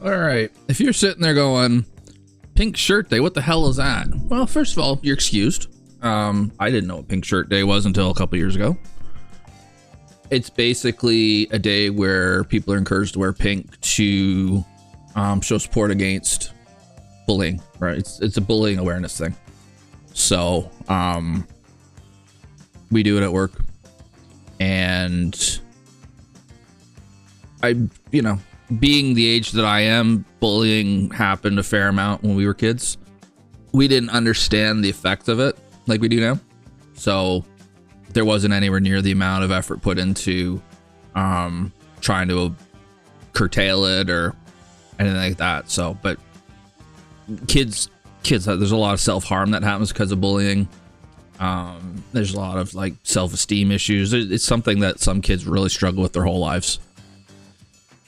All right. If you're sitting there going, Pink Shirt Day, what the hell is that? Well, first of all, you're excused. I didn't know what Pink Shirt Day was until a couple years ago. It's basically a day where people are encouraged to wear pink to show support against bullying, right? It's a bullying awareness thing. So we do it at work, and being the age that I am, bullying happened a fair amount when we were kids. We didn't understand the effect of it like we do now, so there wasn't anywhere near the amount of effort put into trying to curtail it or anything like that. So, but kids, there's a lot of self-harm that happens because of bullying. There's a lot of like self-esteem issues. It's something that some kids really struggle with their whole lives.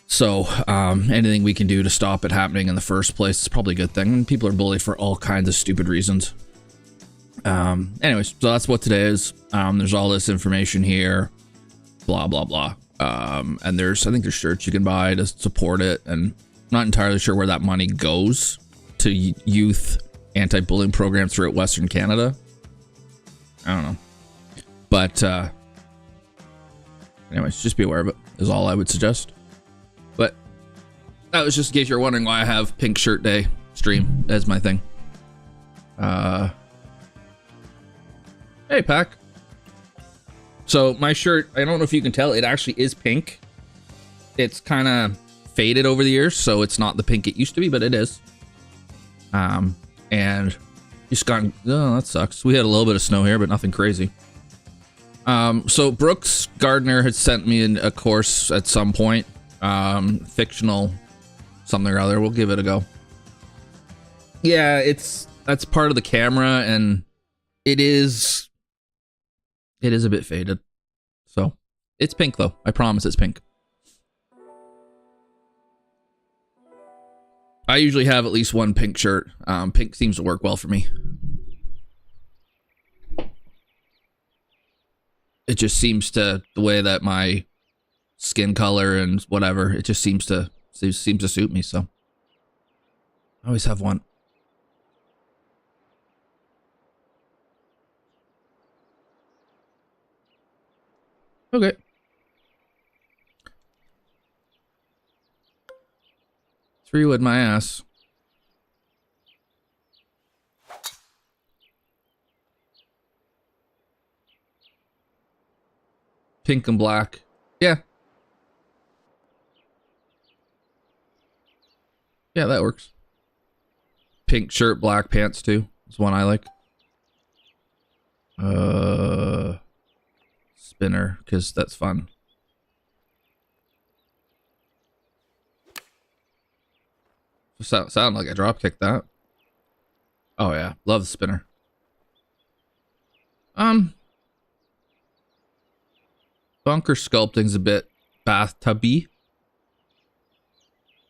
So anything we can do to stop it happening in the first place is probably a good thing. And people are bullied for all kinds of stupid reasons. Anyways, so that's what today is. There's all this information here, blah, blah, blah. And I think there's shirts you can buy to support it. And I'm not entirely sure where that money goes to youth anti-bullying programs throughout Western Canada. I don't know. But anyways, just be aware of it is all I would suggest. But that was just in case you're wondering why I have Pink Shirt Day stream as my thing. Hey, Pac. So my shirt, I don't know if you can tell, it actually is pink. It's kind of faded over the years, so it's not the pink it used to be, but it is. And just gone, oh, that sucks. We had a little bit of snow here, but nothing crazy. So Brooks Gardner had sent me a course at some point, fictional something or other. We'll give it a go. Yeah, that's part of the camera, and it is a bit faded. So it's pink though. I promise it's pink. I usually have at least one pink shirt. Pink seems to work well for me. It just seems to, the way that my skin color and whatever, it just seems to suit me. So I always have one. Okay. Three wood my ass. Pink and black. Yeah. Yeah, that works. Pink shirt, black pants too. Is one I like. Spinner, because that's fun. Sound like I drop kicked that. Oh yeah, love the spinner. Bunker sculpting's a bit bathtubby.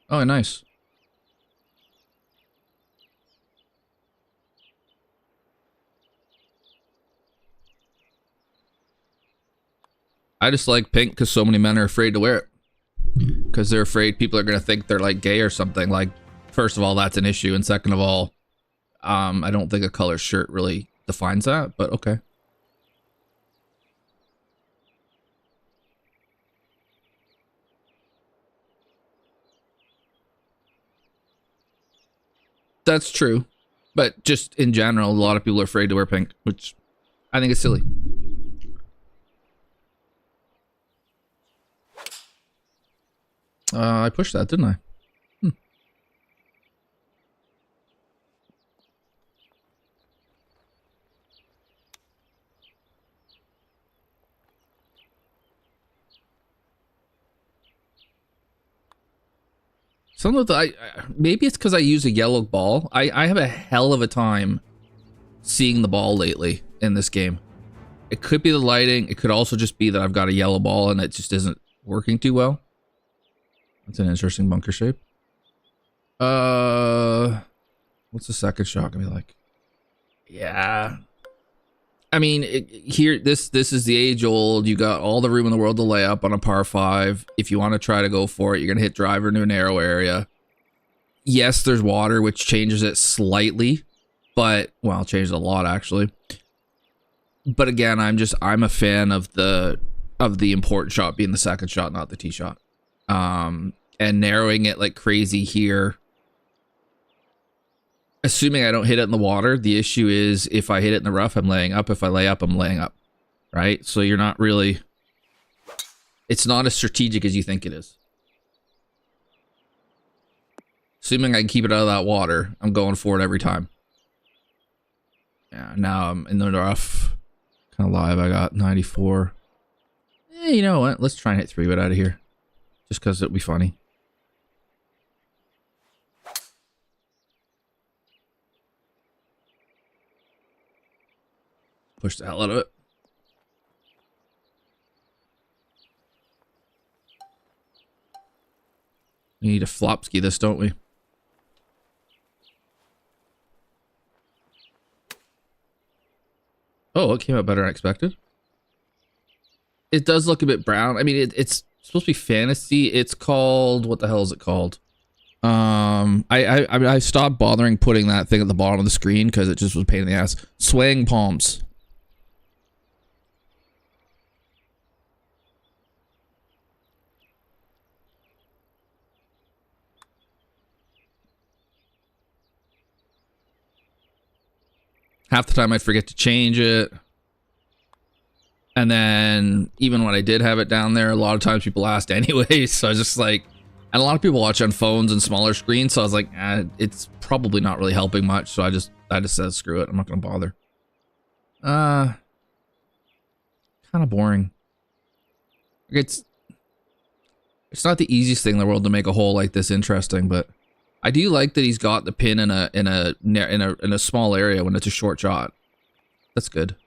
Oh, nice. I just like pink because so many men are afraid to wear it. Because they're afraid people are going to think they're like gay or something. Like, first of all, that's an issue. And second of all, I don't think a color shirt really defines that, but okay. That's true. But just in general, a lot of people are afraid to wear pink, which I think is silly. I pushed that, didn't I? Some of the, maybe it's because I use a yellow ball. I have a hell of a time seeing the ball lately in this game. It could be the lighting. It could also just be that I've got a yellow ball and it just isn't working too well. That's an interesting bunker shape. What's the second shot gonna be like? Yeah. I mean, here, this is the age old. You got all the room in the world to lay up on a par 5. If you want to try to go for it, you're gonna hit driver into a narrow area. yes, there's water, which changes it slightly, but well, changes a lot actually. But again, I'm a fan of the important shot being the second shot, not the tee shot. And narrowing it like crazy here. Assuming I don't hit it in the water, the issue is if I hit it in the rough, I'm laying up. If I lay up, I'm laying up. Right? So you're not really... It's not as strategic as you think it is. Assuming I can keep it out of that water, I'm going for it every time. Yeah, now I'm in the rough. Kind of live. I got 94. You know what? Let's try and hit 3-wood out of here. Just because it'll be funny. Push the hell out of it. We need to flop ski this, don't we? Oh, it came out better than expected. It does look a bit brown. I mean, it's supposed to be fantasy. It's called... What the hell is it called? I stopped bothering putting that thing at the bottom of the screen because it just was a pain in the ass. Swaying palms. Half the time I forget to change it. And then even when I did have it down there, a lot of times people asked anyways. So I was just like, and a lot of people watch on phones and smaller screens. So I was like, it's probably not really helping much. So I just said, screw it. I'm not going to bother. Kind of boring. It's not the easiest thing in the world to make a hole like this interesting, but I do like that he's got the pin in a small area when it's a short shot. That's good.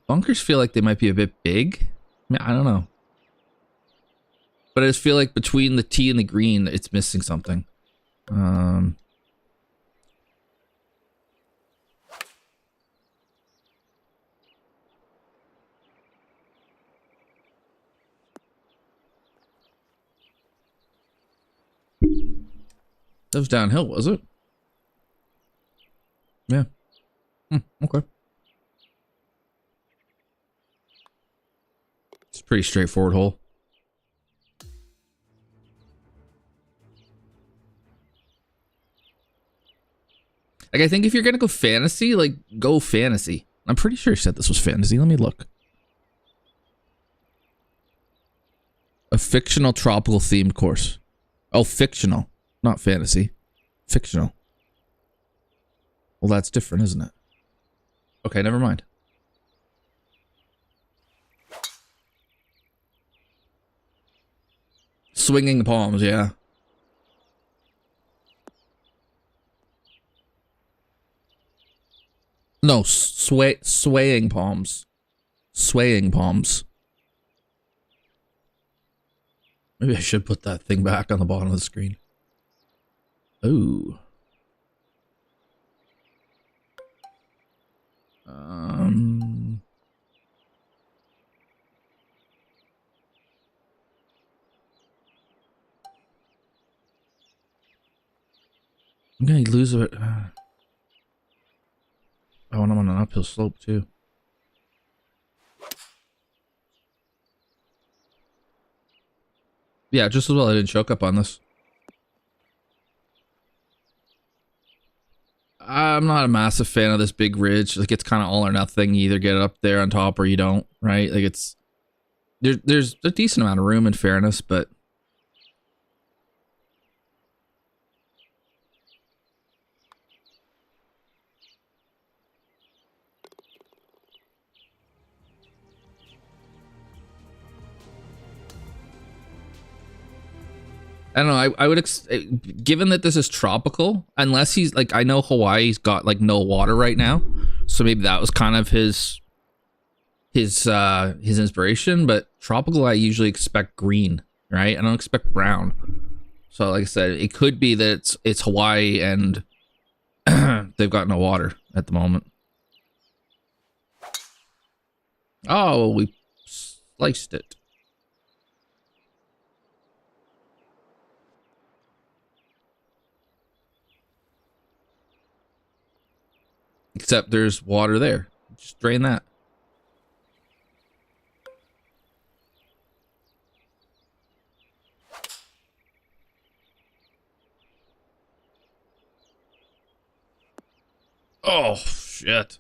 Bunkers feel like they might be a bit big. I mean, I don't know. But I just feel like between the tee and the green, it's missing something. That was downhill, was it? Yeah. Okay. It's a pretty straightforward hole. Like, I think if you're gonna go fantasy, like, go fantasy. I'm pretty sure he said this was fantasy. Let me look. A fictional tropical themed course. Oh, fictional. Not fantasy. Fictional. Well, that's different, isn't it? Okay, never mind. Swinging palms, yeah. No, swaying palms. Swaying palms. Maybe I should put that thing back on the bottom of the screen. Ooh. I'm gonna lose it. Oh, and I'm on an uphill slope too. Yeah, just as well I didn't choke up on this. I'm not a massive fan of this big ridge. Like, it's kind of all or nothing. You either get up there on top or you don't, right? Like, it's... There's a decent amount of room in fairness, but... I don't know. I would, given that this is tropical, unless he's like, I know Hawaii's got like no water right now, so maybe that was kind of his inspiration. But tropical, I usually expect green, right? I don't expect brown. So, like I said, it could be that it's Hawaii and they've got no water at the moment. Oh, we sliced it. Except there's water there. Just drain that. Oh, shit.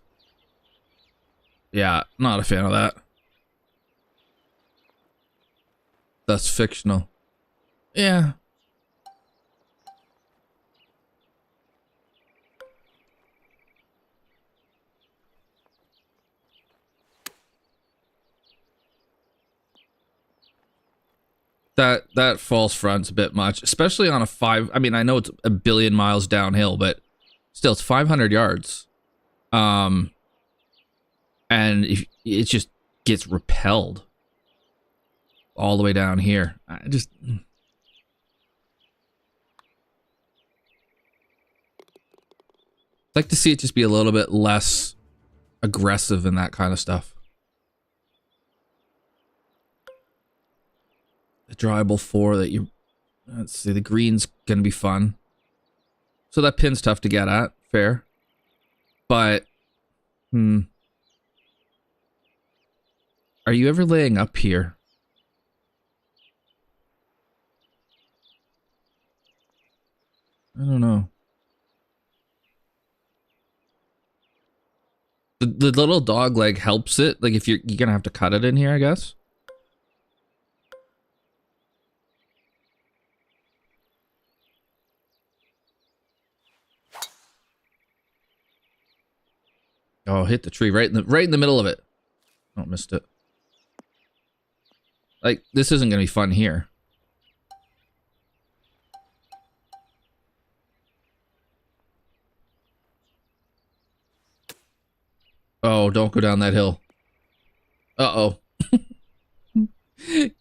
Yeah, not a fan of that. That's fictional. Yeah. That false front's a bit much, especially on a 5. I mean, I know it's a billion miles downhill, but still, it's 500 yards. And if it just gets repelled all the way down here. I just like to see it just be a little bit less aggressive in that kind of stuff. The drivable 4 that you, let's see, the green's gonna be fun. So that pin's tough to get at, fair. But, are you ever laying up here? I don't know. The little dog leg helps it. Like if you're gonna have to cut it in here, I guess. Oh, hit the tree right in the middle of it. Oh, missed it. Like this isn't gonna be fun here. Oh, don't go down that hill. Uh-oh.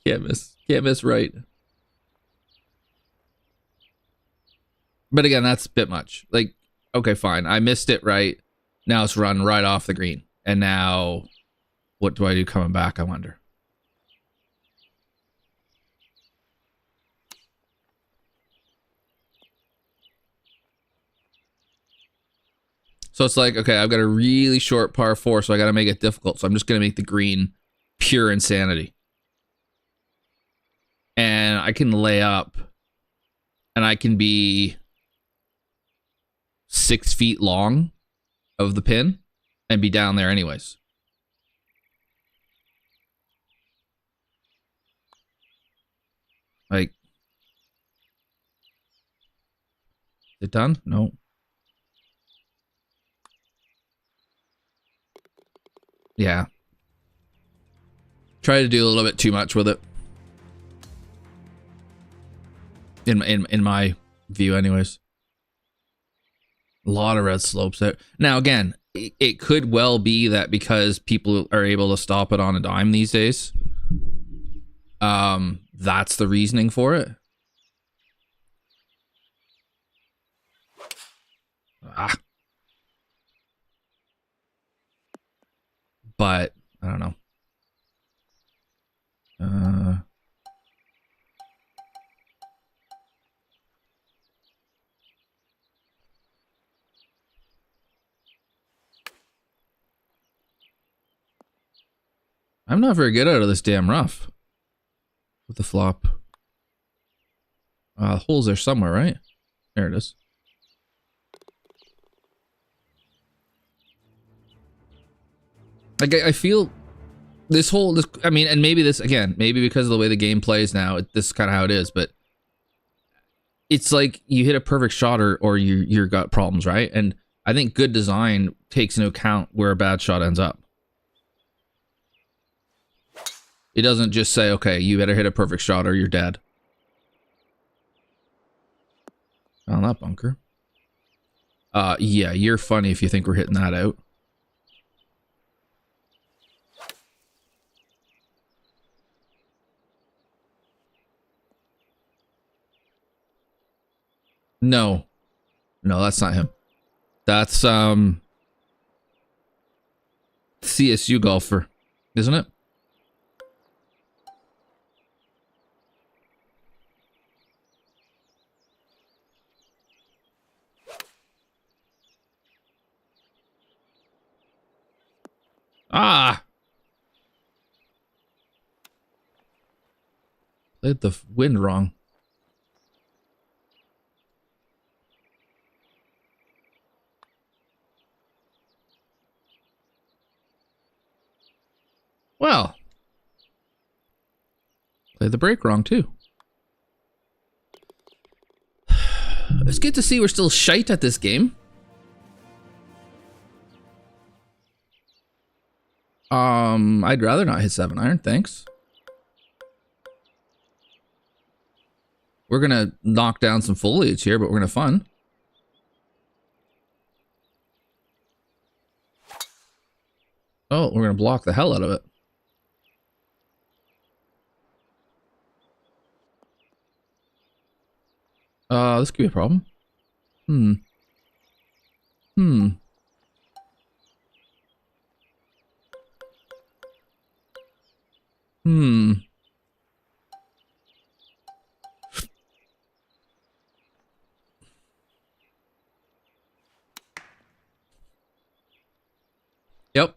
Can't miss. Can't miss right. But again, that's a bit much. Like, okay, fine. I missed it right. Now it's run right off the green. And now, what do I do coming back, I wonder? So it's like, okay, I've got a really short par 4, so I got to make it difficult. So I'm just going to make the green pure insanity. And I can lay up. And I can be 6 feet long of the pin and be down there anyways. Like, is it done? No. Yeah. Try to do a little bit too much with it. In my view, anyways. A lot of red slopes there. Now, again, it could well be that because people are able to stop it on a dime these days, that's the reasoning for it. Ah. But I don't know. I'm not very good out of this damn rough with the flop. Hole's there somewhere, right? There it is. Like, I feel this whole, I mean, and maybe this, again, maybe because of the way the game plays now, this is kind of how it is, but it's like you hit a perfect shot or you've got problems, right? And I think good design takes into account where a bad shot ends up. It doesn't just say, okay, you better hit a perfect shot or you're dead. On that bunker. Yeah, you're funny if you think we're hitting that out. No. No, that's not him. That's, CSU golfer, isn't it? Ah! Played the wind wrong. Well, played the break wrong too. It's good to see we're still shite at this game. I'd rather not hit 7-iron, thanks. We're gonna knock down some foliage here, but we're gonna have fun. Oh, we're gonna block the hell out of it. This could be a problem. Hmm. Yep.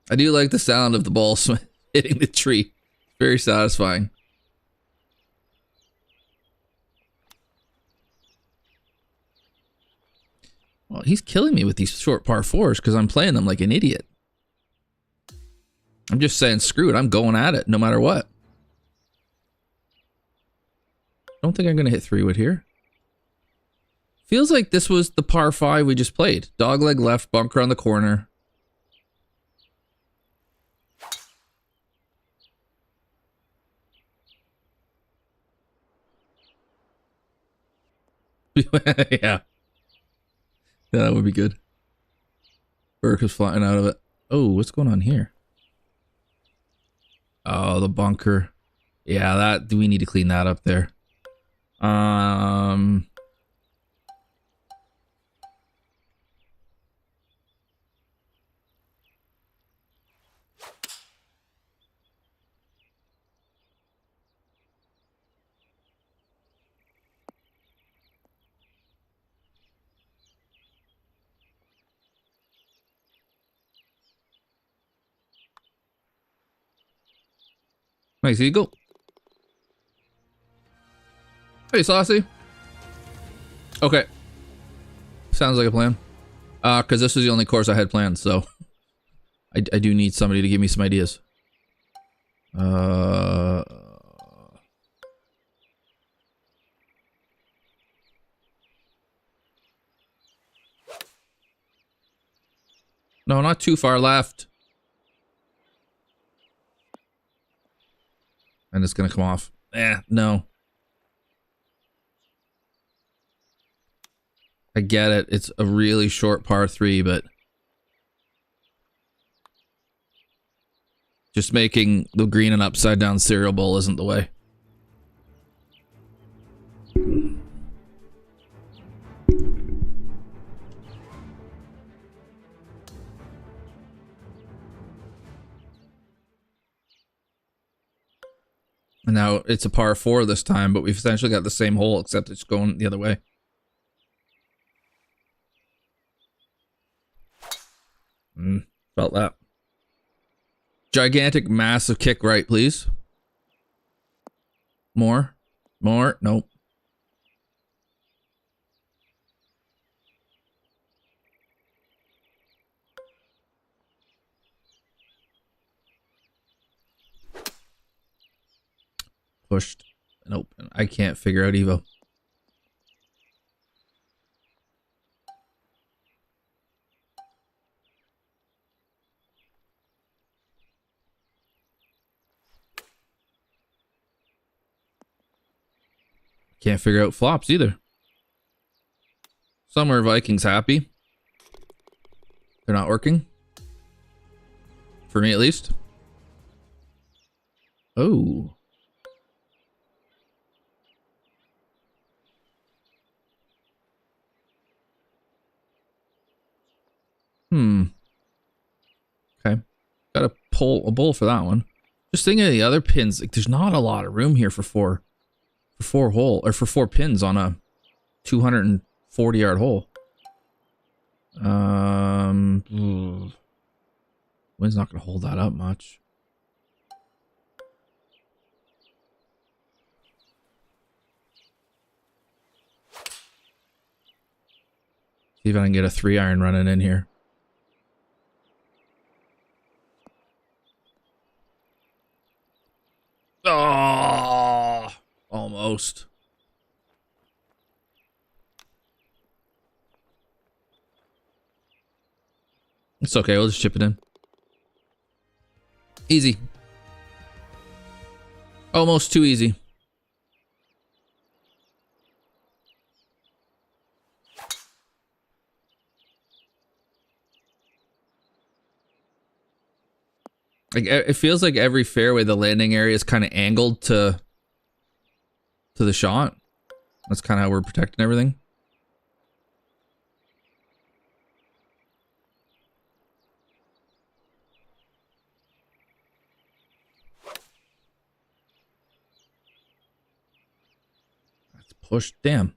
I do like the sound of the ball hitting the tree. Very satisfying. Well, he's killing me with these short par fours because I'm playing them like an idiot. I'm just saying, screw it. I'm going at it no matter what. Don't think I'm going to hit 3-wood here. Feels like this was the par 5 we just played. Dogleg left, bunker on the corner. Yeah. That would be good. Burke is flying out of it. Oh, what's going on here? Oh, the bunker. Yeah, that we need to clean that up there. Nice eagle. Hey, Saucy. Okay. Sounds like a plan. Because this was the only course I had planned, so I do need somebody to give me some ideas. No, not too far left. And it's gonna come off. No. I get it. It's a really short par 3, but just making the green an upside down cereal bowl isn't the way. And now it's a par 4 this time, but we've essentially got the same hole, except it's going the other way. Felt that. Gigantic, massive kick right, please. More. More. Nope. Pushed. Nope. I can't figure out Evo. Can't figure out flops either. Somewhere Vikings happy. They're not working. For me at least. Oh. Okay. Gotta pull a bowl for that one. Just thinking of the other pins, like there's not a lot of room here for for 4 pins on a 240-yard hole. Wind's not going to hold that up much. See if I can get a 3-iron running in here. Oh, almost. It's okay. We'll just chip it in. Easy. Almost too easy. Like, it feels like every fairway, the landing area is kind of angled to the shot. That's kind of how we're protecting everything. That's pushed. Damn.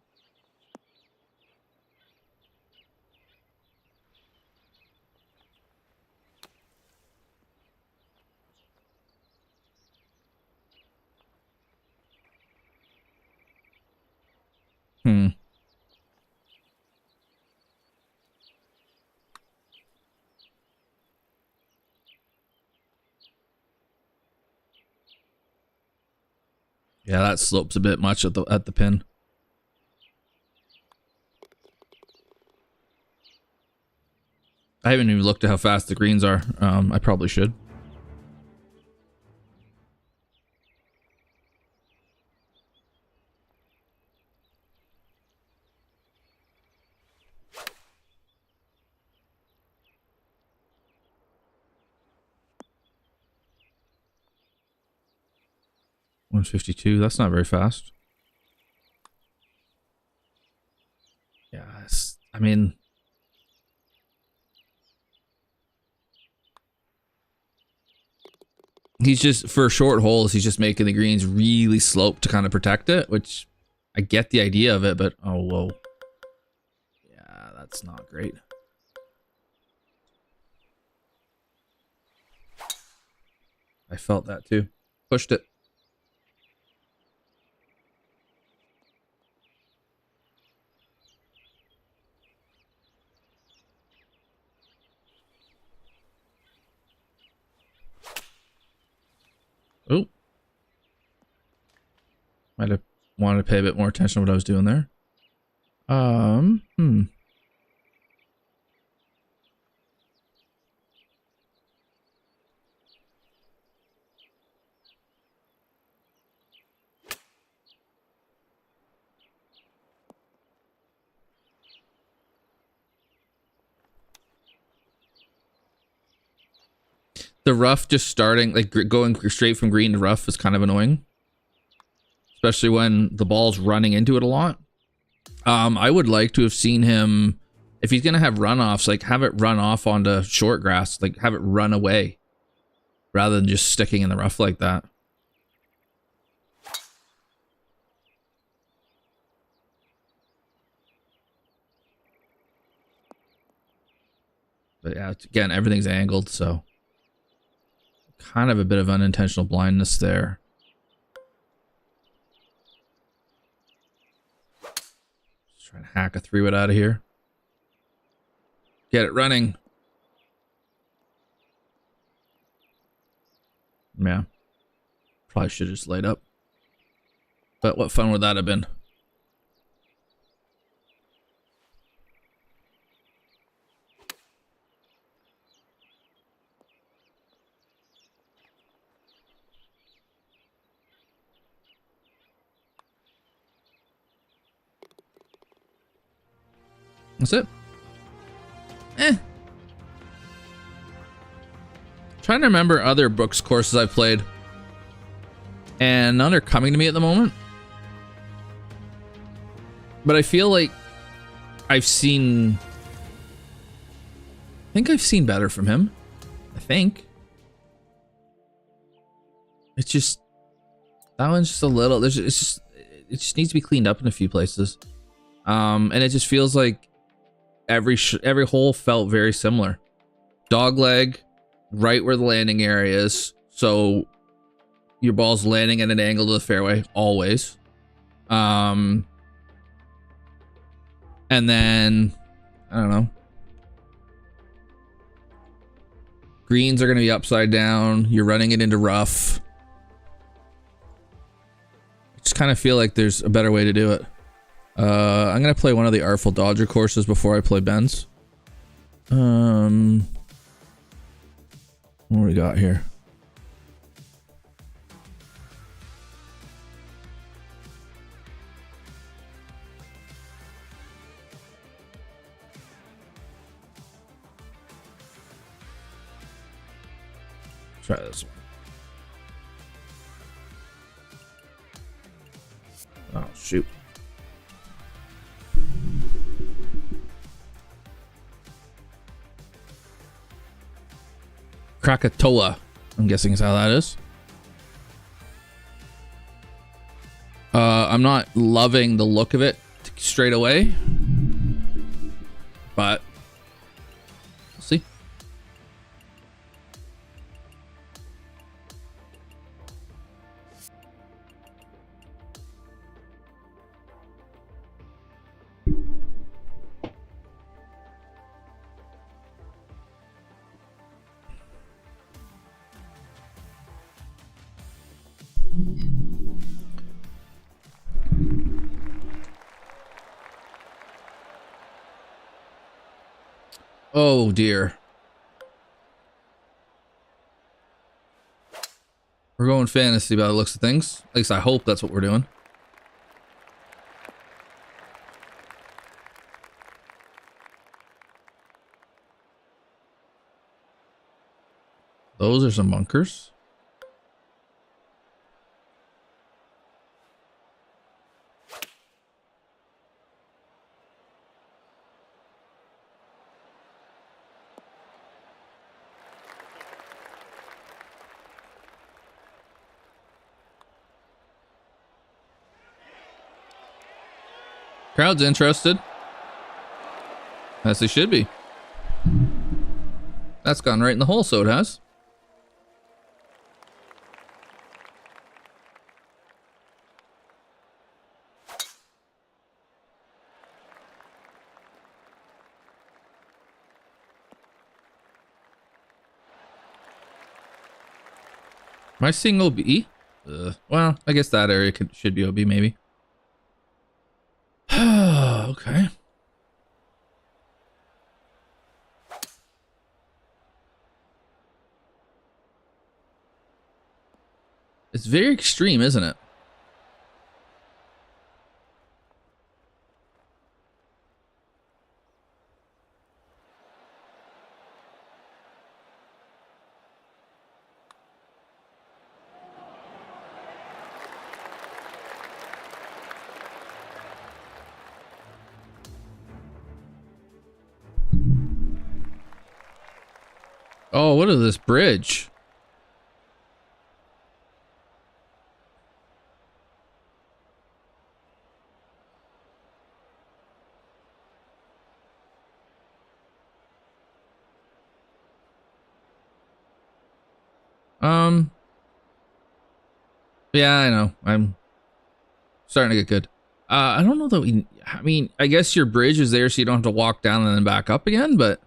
Yeah, that slopes a bit much at the pin. I haven't even looked at how fast the greens are. I probably should. $152. That's not very fast. Yeah, I mean, he's just, for short holes, he's just making the greens really slope to kind of protect it, which I get the idea of it, but oh, whoa. Yeah, that's not great. I felt that too. Pushed it. Oh. Might have wanted to pay a bit more attention to what I was doing there. The rough just starting, like going straight from green to rough is kind of annoying. Especially when the ball's running into it a lot. I would like to have seen him, if he's going to have runoffs, like have it run off onto short grass, like have it run away rather than just sticking in the rough like that. But yeah, again, everything's angled, so kind of a bit of unintentional blindness there. Just trying to hack a 3-wood out of here. Get it running. Yeah. Probably should have just laid up. But what fun would that have been? That's it. Trying to remember other Brooks courses I've played. And none are coming to me at the moment. But I feel like I think I've seen better from him. I think. It's just, that one's just a little, it's just, it just needs to be cleaned up in a few places. And it just feels like every hole felt very similar. Dog leg, right where the landing area is, so your ball's landing at an angle to the fairway always. And then I don't know. Greens are going to be upside down. You're running it into rough. I just kind of feel like there's a better way to do it. I'm going to play one of the Artful Dodger courses before I play Ben's. What do we got here? Try this one. Oh, shoot. Krakatoa, I'm guessing is how that is. I'm not loving the look of it straight away, but we'll see. Oh dear. We're going fantasy by the looks of things. At least I hope that's what we're doing. Those are some bunkers. Crowd's interested. As they should be. That's gone right in the hole, so it has. Am I seeing OB? Well, I guess that area should be OB, maybe. Okay. It's very extreme, isn't it? Oh, what is this bridge? Yeah, I know. I'm starting to get good. I don't know that I mean, I guess your bridge is there so you don't have to walk down and then back up again, but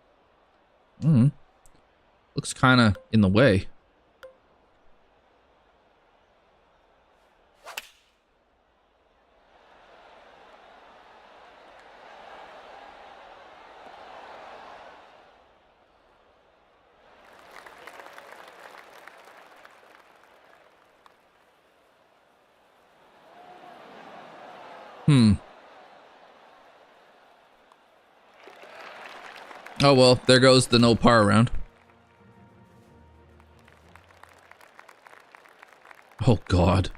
looks kind of in the way. Oh, well, there goes the no par round. Oh, God.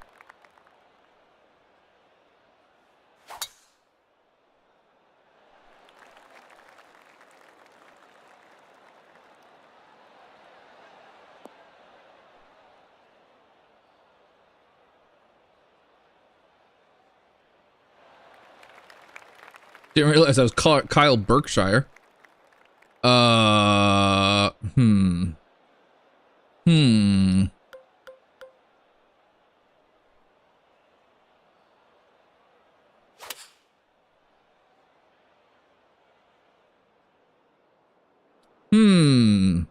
Didn't realize I was Kyle Berkshire. Hmm. Hmm. Hmm.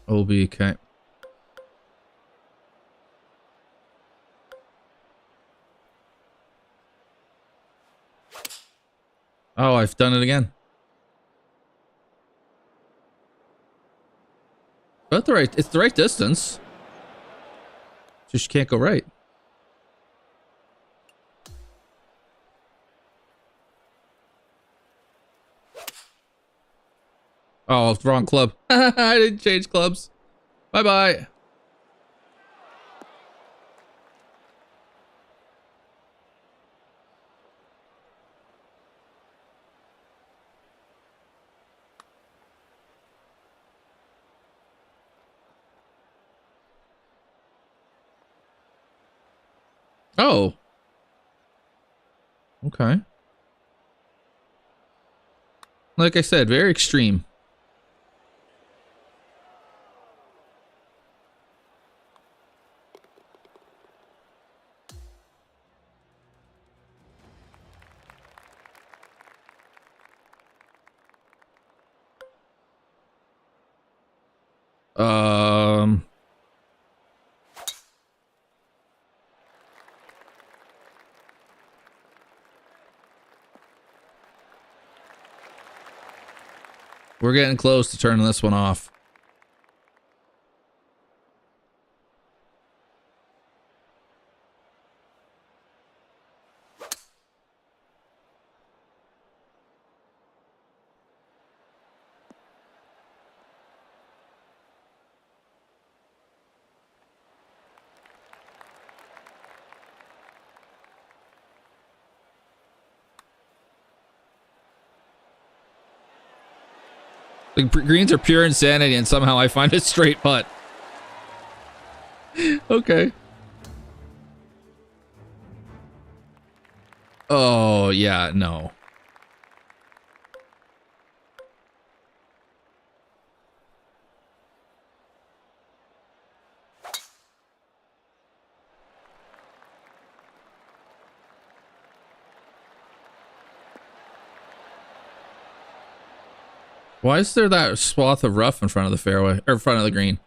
OBK. Oh, I've done it again. But the right, it's the right distance. Just can't go right. Oh, wrong club. I didn't change clubs. Bye bye. Oh. Okay. Like I said, very extreme. Um. We're getting close to turning this one off. The greens are pure insanity, and somehow I find a straight putt. Okay. Oh, yeah, no. Why is there that swath of rough in front of the fairway, or in front of the green?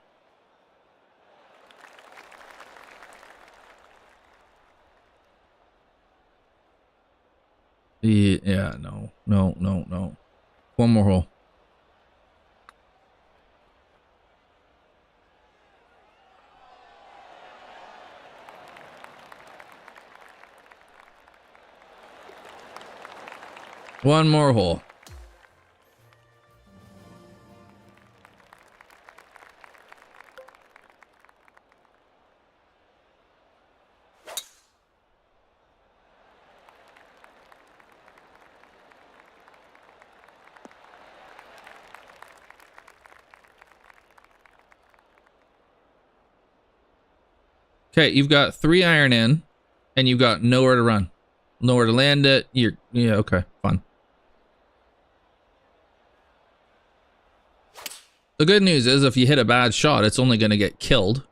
Yeah, no. One more hole. One more hole. Okay, you've got 3 iron in, and you've got nowhere to run. Nowhere to land it. Yeah, okay, fun. The good news is if you hit a bad shot, it's only going to get killed.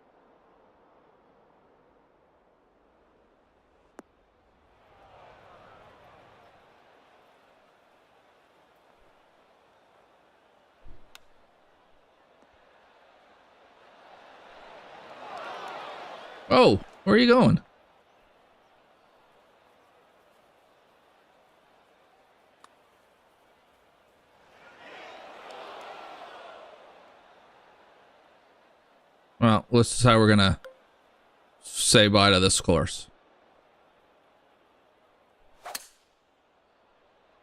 Oh, where are you going? Well, this is how we're going to say bye to this course.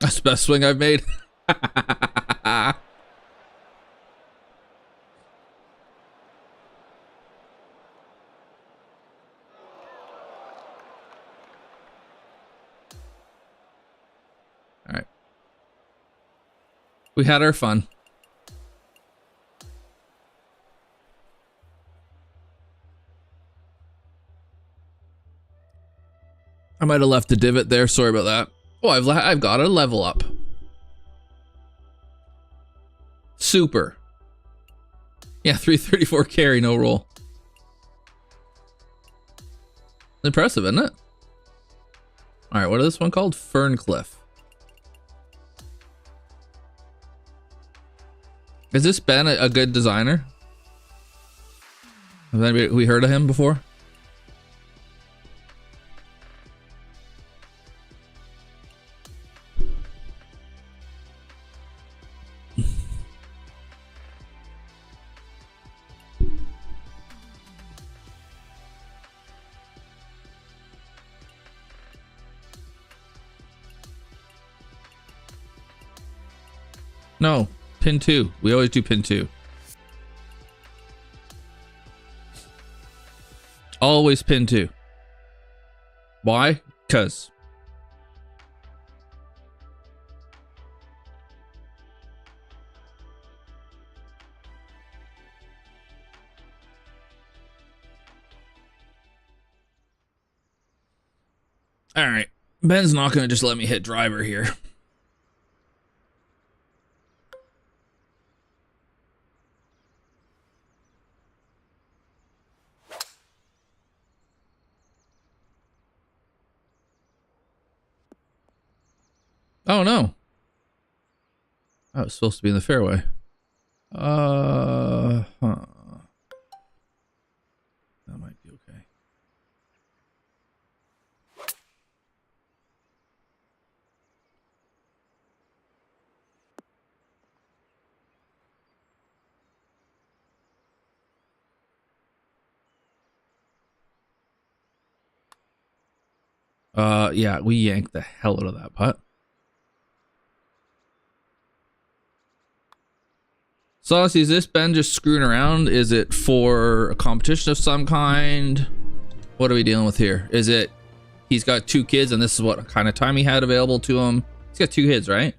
That's the best swing I've made. All right. We had our fun. I might have left the divot there. Sorry about that. Oh, I've got a level up. Super. Yeah, 334 carry, no roll. Impressive, isn't it? All right, what is this one called? Ferncliff. Has this Ben a good designer? Have we heard of him before? No, pin 2. We always do pin 2. Always pin 2. Why? 'Cause. All right. Ben's not going to just let me hit driver here. Oh no. I was supposed to be in the fairway. That might be okay. Yeah, we yanked the hell out of that putt. Saucy, is this Ben just screwing around? Is it for a competition of some kind? What are we dealing with here? Is it he's got 2 kids and this is what kind of time he had available to him? He's got 2 kids, right?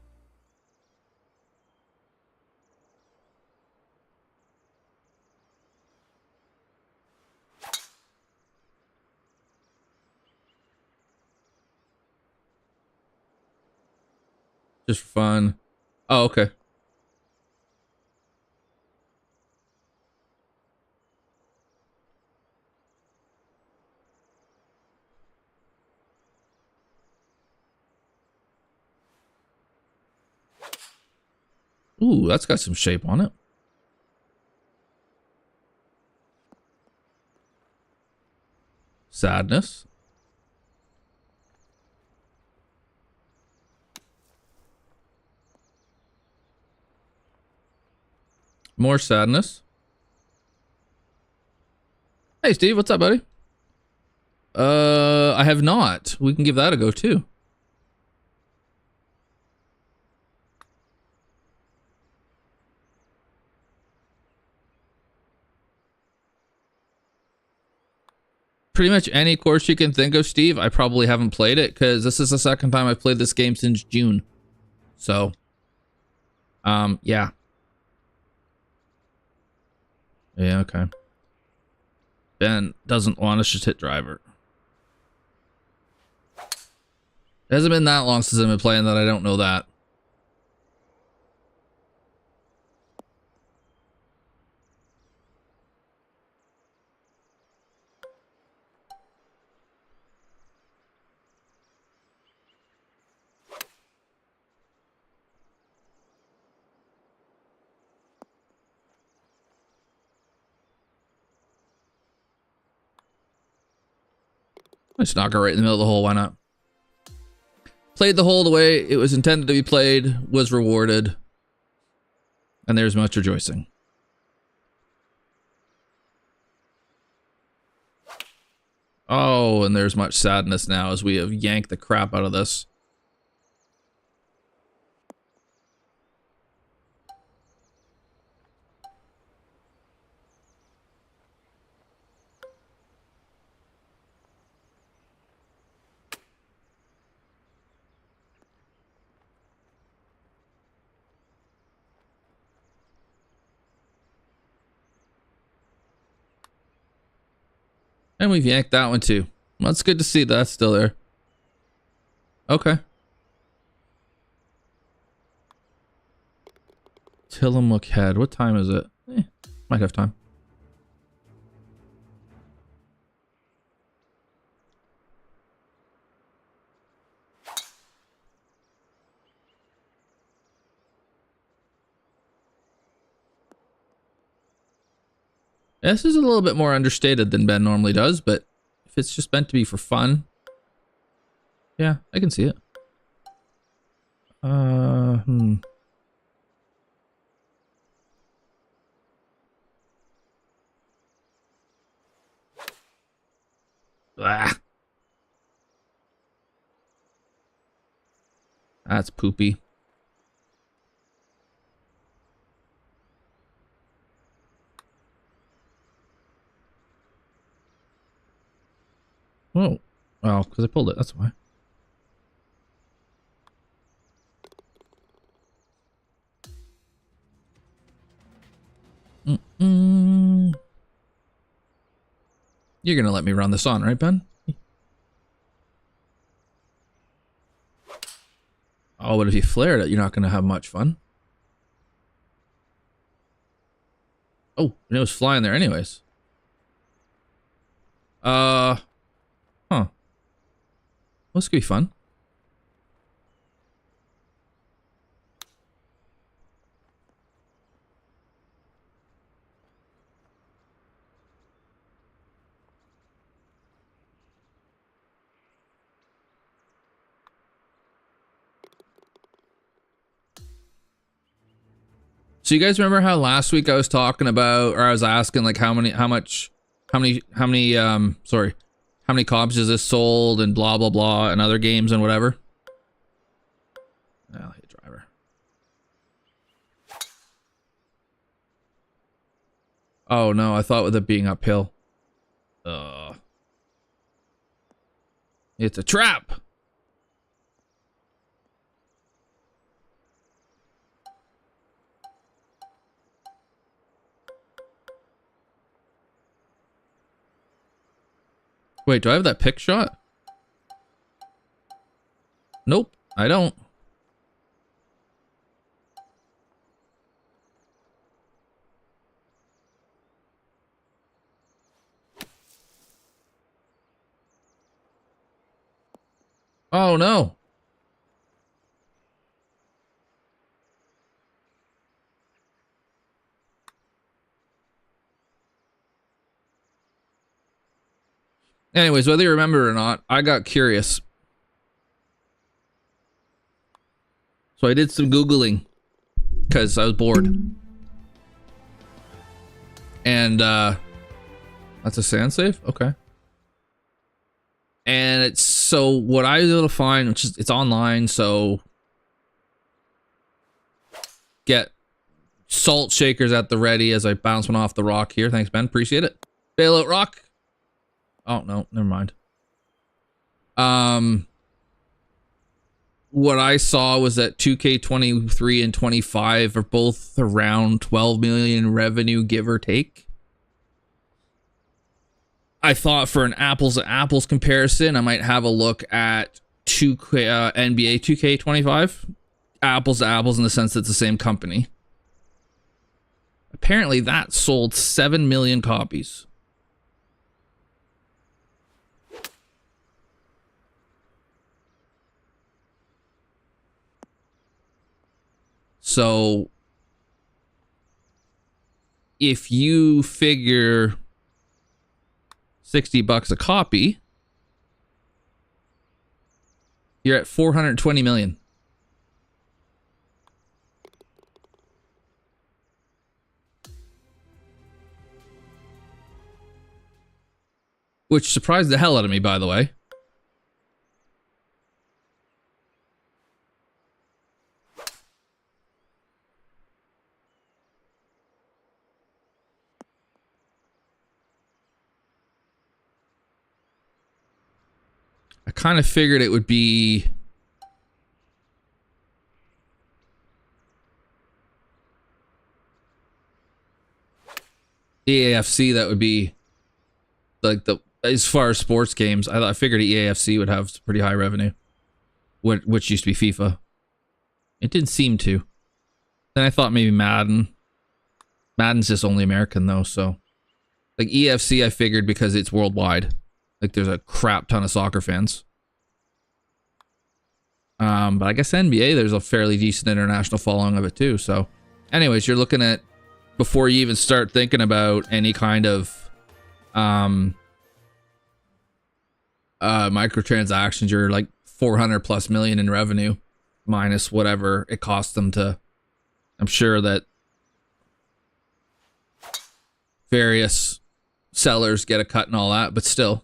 Just for fun. Oh, okay. Ooh, that's got some shape on it. Sadness. More sadness. Hey, Steve, what's up, buddy? I have not. We can give that a go, too. Pretty much any course you can think of, Steve. I probably haven't played it because this is the second time I've played this game since June. So, yeah. Yeah, okay. Ben doesn't want us to hit driver. It hasn't been that long since I've been playing that I don't know that. Let's knock her right in the middle of the hole. Why not? Played the hole the way it was intended to be played, was rewarded. And there's much rejoicing. Oh, and there's much sadness now as we have yanked the crap out of this. And we've yanked that one too. Well, it's good to see that's still there. Okay. Tillamook Head. What time is it? Might have time. This is a little bit more understated than Ben normally does, but if it's just meant to be for fun, yeah, I can see it. Ah, that's poopy. Oh, well, because I pulled it. That's why. You're gonna let me run this on, right, Ben? Oh, but if you flared it, you're not gonna have much fun. Oh, and it was flying there anyways. Huh. Well, this could be fun. So you guys remember how last week I was talking about, or I was asking like how many copies is this sold and blah, blah, blah, and other games and whatever? I'll hit driver. Oh no, I thought with it being uphill. It's a trap. Wait, do I have that pick shot? Nope, I don't. Oh no. Anyways, whether you remember or not, I got curious. So I did some Googling because I was bored. And that's a sand save? Okay. And it's so what I was able to find, which is it's online, so get salt shakers at the ready as I bounce one off the rock here. Thanks, Ben. Appreciate it. Bailout rock. Oh no, never mind. What I saw was that 2K23 and 25 are both around 12 million revenue, give or take. I thought for an apples to apples comparison, I might have a look at NBA 2K25. Apples to apples in the sense that it's the same company. Apparently that sold 7 million copies. So if you figure $60 a copy, you're at 420 million. Which surprised the hell out of me, by the way. I kind of figured it would be EAFC that would be like the, as far as sports games, I figured EAFC would have pretty high revenue which used to be FIFA. It didn't seem to. Then I thought maybe Madden. Madden's just only American though, so like EFC I figured because it's worldwide. Like there's a crap ton of soccer fans. But I guess NBA there's a fairly decent international following of it too. So anyways, you're looking at, before you even start thinking about any kind of microtransactions, you're like 400 plus million in revenue minus whatever it costs them to. I'm sure that various sellers get a cut and all that, but still,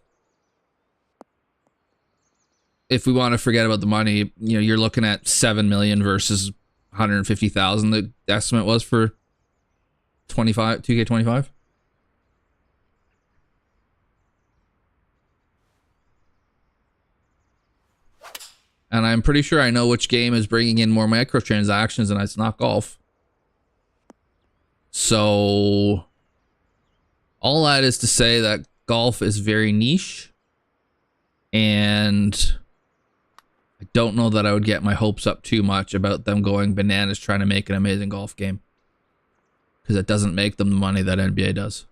if we want to forget about the money, you know, you're looking at 7 million versus 150,000. The estimate was for 2K25. And I'm pretty sure I know which game is bringing in more microtransactions, and it's not golf. So all that is to say that golf is very niche, and I don't know that I would get my hopes up too much about them going bananas trying to make an amazing golf game, because it doesn't make them the money that NBA does.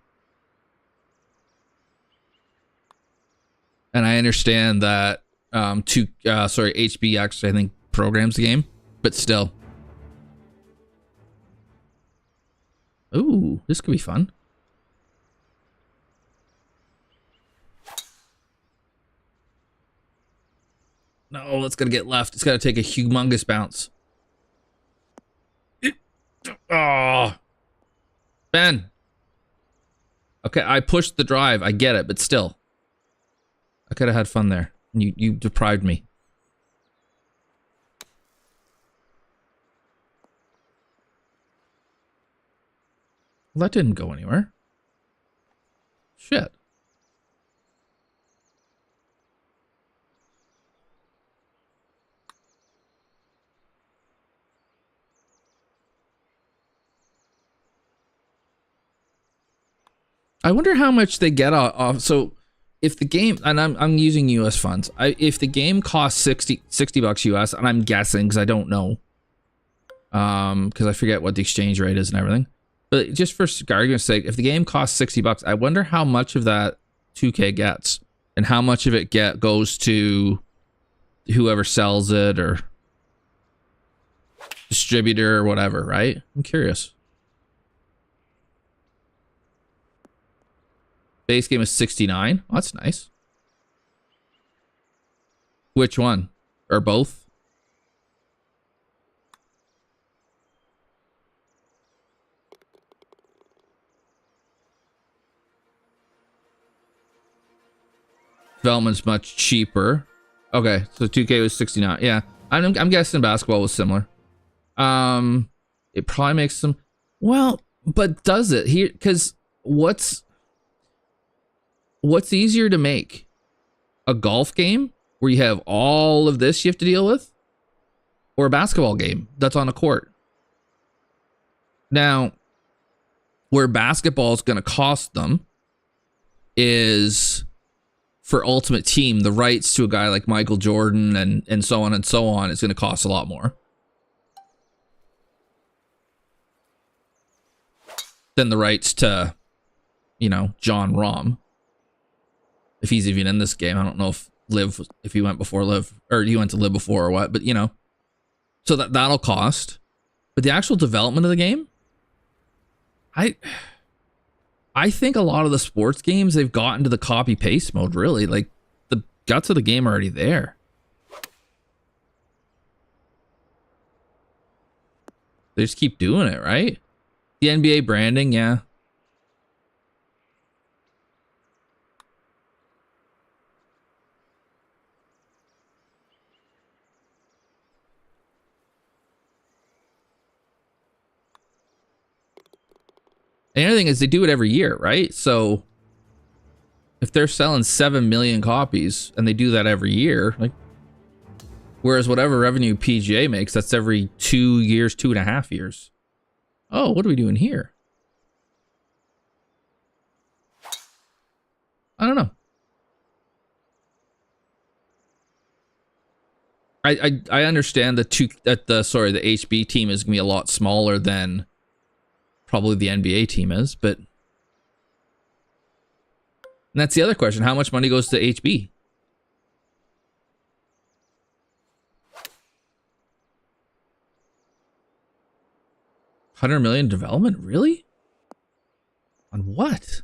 And I understand that HBX I think programs the game, but still. Ooh, this could be fun. No, it's gonna get left. It's gotta take a humongous bounce. Oh, Ben. Okay, I pushed the drive. I get it, but still, I could have had fun there. You deprived me. Well, that didn't go anywhere. Shit. I wonder how much they get off. So if the game, and I'm using US funds, if the game costs 60 bucks US, and I'm guessing because I don't know, because I forget what the exchange rate is and everything, but just for argument's sake, if the game costs 60 bucks, I wonder how much of that 2K gets, and how much of it goes to whoever sells it or distributor or whatever, right? I'm curious. Base game is 69. Oh, that's nice. Which one? Or both? Development's much cheaper. Okay, so 2K was 69. Yeah, I'm guessing basketball was similar. It probably makes some. Well, but does it here? Because what's easier to make? A golf game where you have all of this you have to deal with, or a basketball game that's on a court? Now, where basketball is going to cost them is for Ultimate Team, the rights to a guy like Michael Jordan and so on and so on is going to cost a lot more than the rights to, you know, John Rahm. If he's even in this game, I don't know if he went before Liv, or he went to Liv before or what, but you know, so that'll cost. But the actual development of the game, I think a lot of the sports games, they've gotten to the copy paste mode, really. Like the guts of the game are already there. They just keep doing it, right? The NBA branding, yeah. And the other thing is they do it every year, right? So if they're selling 7 million copies and they do that every year, like, whereas whatever revenue PGA makes, that's every 2 years, 2.5 years. Oh, what are we doing here? I don't know. I understand that the HB team is gonna be a lot smaller than probably the NBA team is, but and that's the other question: how much money goes to HB? $100 million development, really? On what?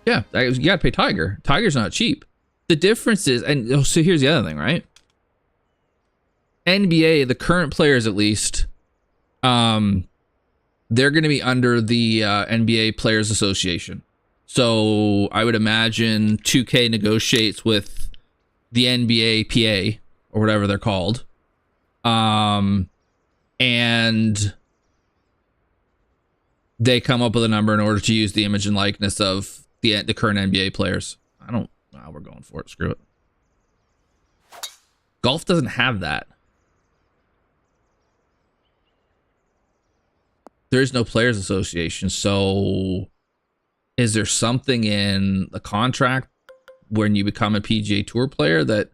Yeah, you gotta pay Tiger. Tiger's not cheap. The difference is, and so here's the other thing, right? NBA, the current players at least, they're going to be under the NBA Players Association. So I would imagine 2K negotiates with the NBA PA or whatever they're called, and they come up with a number in order to use the image and likeness of the current NBA players. I don't know how we're going for it. Screw it. Golf doesn't have that. There is no players association. So is there something in the contract when you become a PGA Tour player that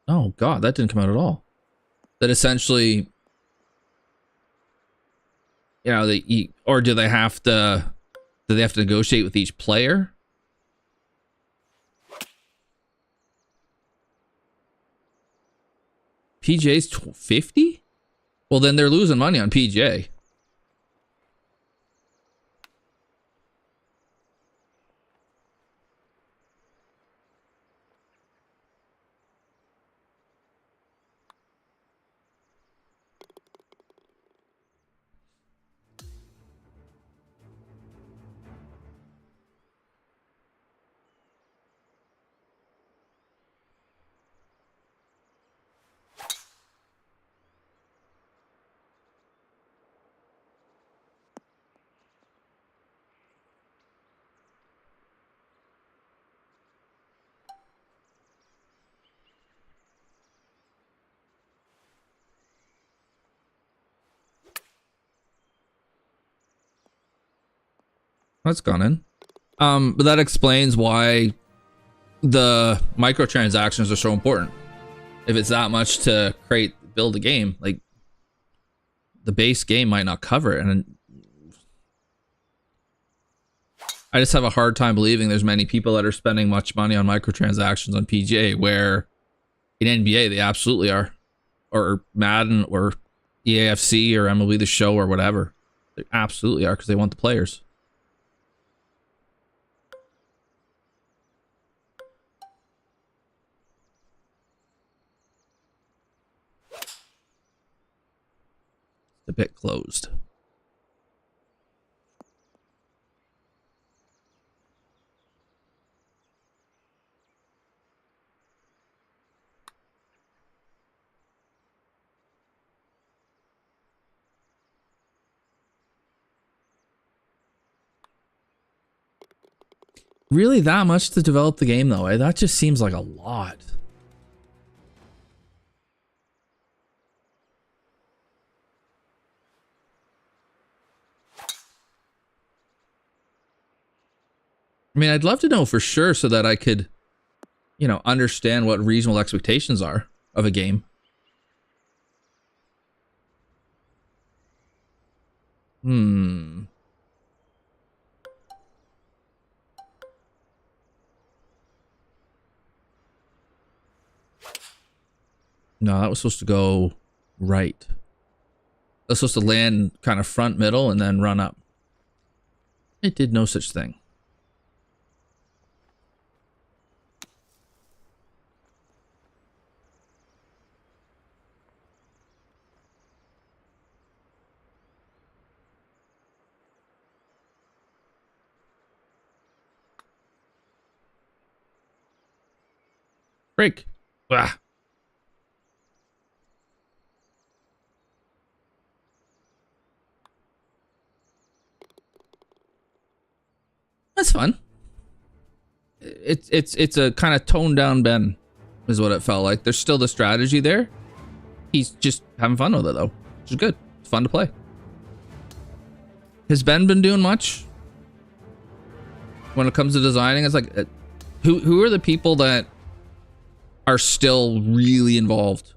oh god, that didn't come out at all. That essentially, you know, or do they have to negotiate with each player? PGA's 50? Well, then they're losing money on PGA. That's gone in. But that explains why the microtransactions are so important. If it's that much to build a game, like the base game might not cover it. And I just have a hard time believing there's many people that are spending much money on microtransactions on PGA, where in NBA they absolutely are, or Madden or EAFC or MLB The Show or whatever. They absolutely are, because they want the players. A bit closed. Really that much to develop the game though? That just seems like a lot. I mean, I'd love to know for sure so that I could, you know, understand what reasonable expectations are of a game. No, that was supposed to go right. That's supposed to land kind of front middle and then run up. It did no such thing. Break. Ah. That's fun. it's a kind of toned down Ben, is what it felt like. There's still the strategy there. He's just having fun with it though, which is good. It's fun to play. Has Ben been doing much when it comes to designing? It's like, who are the people that are still really involved?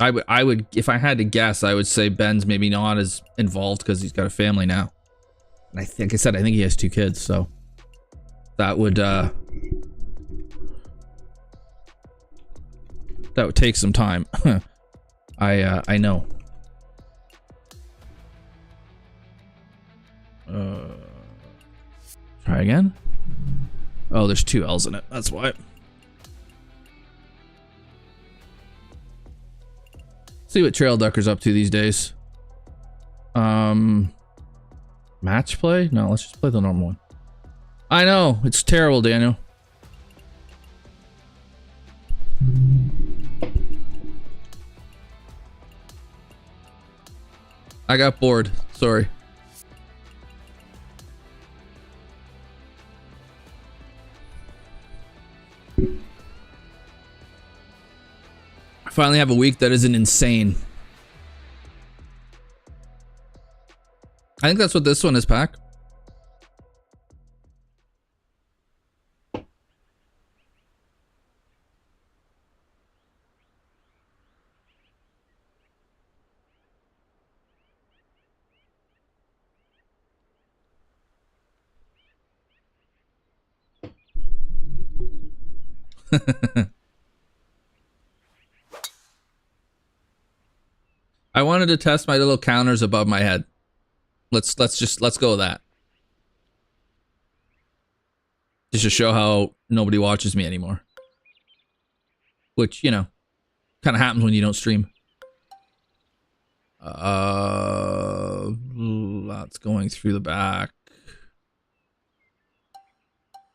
I would, if I had to guess, I would say Ben's maybe not as involved because he's got a family now. And I think he has 2 kids, so that would take some time. I know. Try again. Oh, there's 2 L's in it. That's why. See what Trail Ducker's up to these days. Match play? No, let's just play the normal one. I know, it's terrible, Daniel. I got bored. Sorry. I finally have a week that isn't insane. I think that's what this one is, Pack. I wanted to test my little counters above my head. Let's go with that. Just to show how nobody watches me anymore. Which, you know, kind of happens when you don't stream. That's going through the back.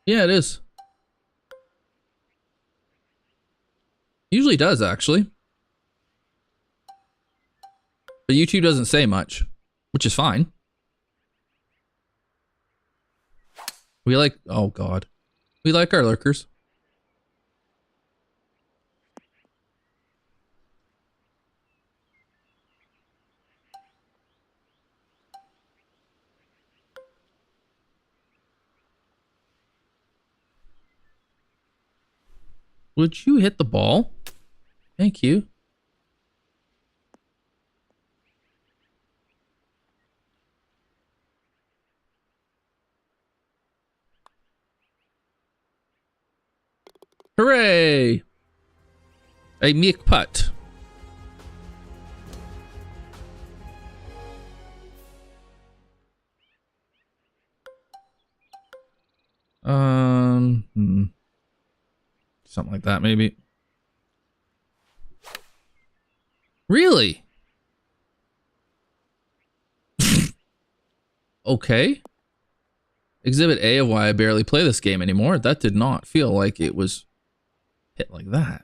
Yeah, it is. Usually does, actually. But YouTube doesn't say much, which is fine. We like, oh God. We like our lurkers. Would you hit the ball? Thank you. Hooray! A meek putt. Something like that, maybe. Really? Okay. Exhibit A of why I barely play this game anymore. That did not feel like it was hit like that.